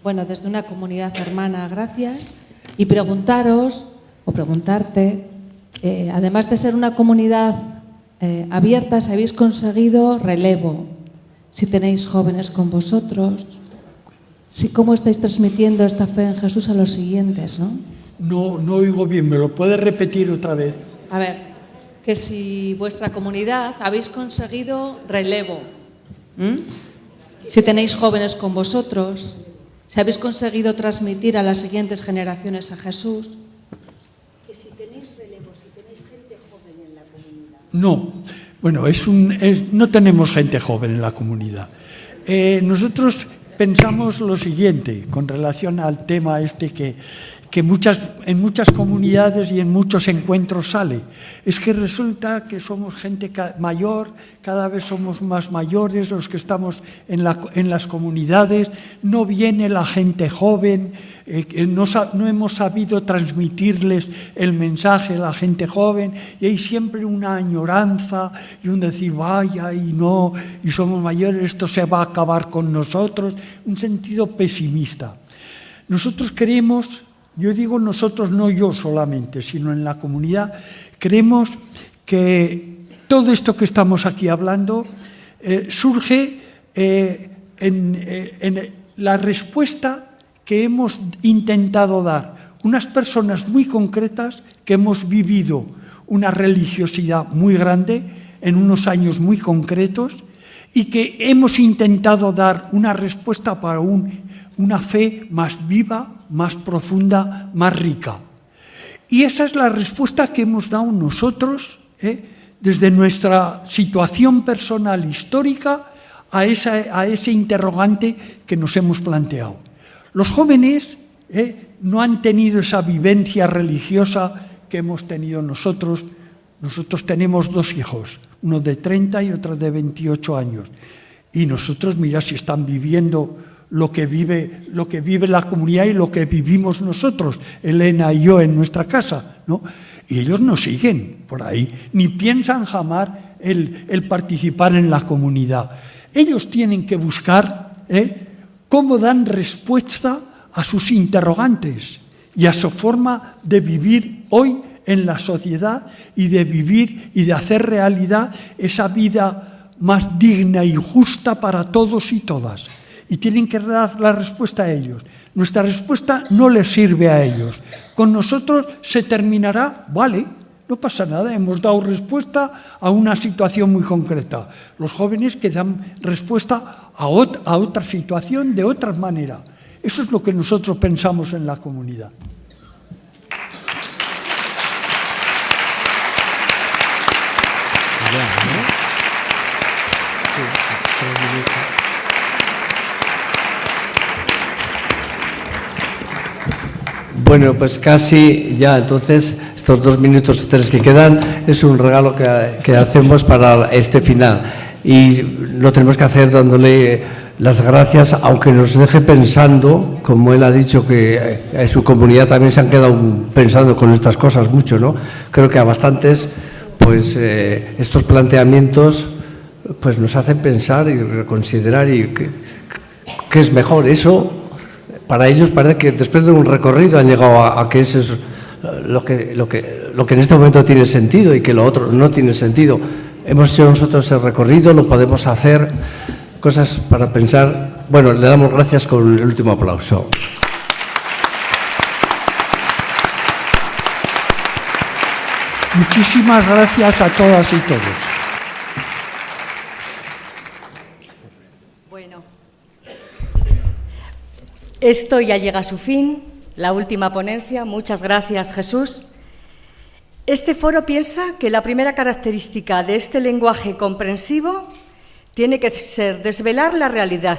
Bueno, desde una comunidad hermana, gracias. Y preguntarte, además de ser una comunidad abierta, si habéis conseguido relevo. si tenéis jóvenes con vosotros, si cómo estáis transmitiendo esta fe en Jesús a los siguientes, ¿no? No oigo bien, ¿me lo puedes repetir otra vez? A ver, que si vuestra comunidad habéis conseguido relevo, si tenéis jóvenes con vosotros, si habéis conseguido transmitir a las siguientes generaciones a Jesús. Que si tenéis relevo, si tenéis gente joven en la comunidad. No, bueno, no tenemos gente joven en la comunidad. Nosotros pensamos lo siguiente con relación al tema este que en muchas comunidades y en muchos encuentros sale. Es que resulta que somos gente mayor, cada vez somos más mayores los que estamos en las comunidades, no viene la gente joven, no hemos sabido transmitirles el mensaje a la gente joven y hay siempre una añoranza y un decir, vaya, y no, y somos mayores, esto se va a acabar con nosotros, un sentido pesimista. Nosotros creemos, yo digo nosotros, no yo solamente, sino en la comunidad, creemos que todo esto que estamos aquí hablando surge en la respuesta que hemos intentado dar unas personas muy concretas que hemos vivido una religiosidad muy grande en unos años muy concretos y que hemos intentado dar una respuesta para una fe más viva, más profunda, más rica. Y esa es la respuesta que hemos dado nosotros, desde nuestra situación personal histórica a ese interrogante que nos hemos planteado. Los jóvenes no han tenido esa vivencia religiosa que hemos tenido nosotros. Nosotros tenemos 2 hijos, uno de 30 y otro de 28 años. Y nosotros, mira, si están viviendo lo que vive la comunidad y lo que vivimos nosotros, Elena y yo en nuestra casa, ¿no? Y ellos no siguen por ahí, ni piensan jamás el participar en la comunidad. Ellos tienen que buscar cómo dan respuesta a sus interrogantes y a su forma de vivir hoy en la sociedad y de vivir y de hacer realidad esa vida más digna y justa para todos y todas. Y tienen que dar la respuesta a ellos. Nuestra respuesta no les sirve a ellos. Con nosotros se terminará, vale, no pasa nada, hemos dado respuesta a una situación muy concreta. Los jóvenes que dan respuesta a otra situación de otra manera. Eso es lo que nosotros pensamos en la comunidad. Bueno, pues casi ya, entonces, estos 2 minutos o 3 que quedan es un regalo que hacemos para este final y lo tenemos que hacer dándole las gracias, aunque nos deje pensando, como él ha dicho que en su comunidad también se han quedado pensando con estas cosas mucho, ¿no? Creo que a bastantes, pues estos planteamientos pues nos hacen pensar y reconsiderar y qué es mejor. Eso, para ellos parece que después de un recorrido han llegado a que eso es lo que en este momento tiene sentido y que lo otro no tiene sentido. Hemos hecho nosotros ese recorrido, lo podemos hacer, cosas para pensar. Bueno, le damos gracias con el último aplauso. Muchísimas gracias a todas y todos. Bueno, esto ya llega a su fin, la última ponencia. Muchas gracias, Jesús. Este foro piensa que la primera característica de este lenguaje comprensivo tiene que ser desvelar la realidad,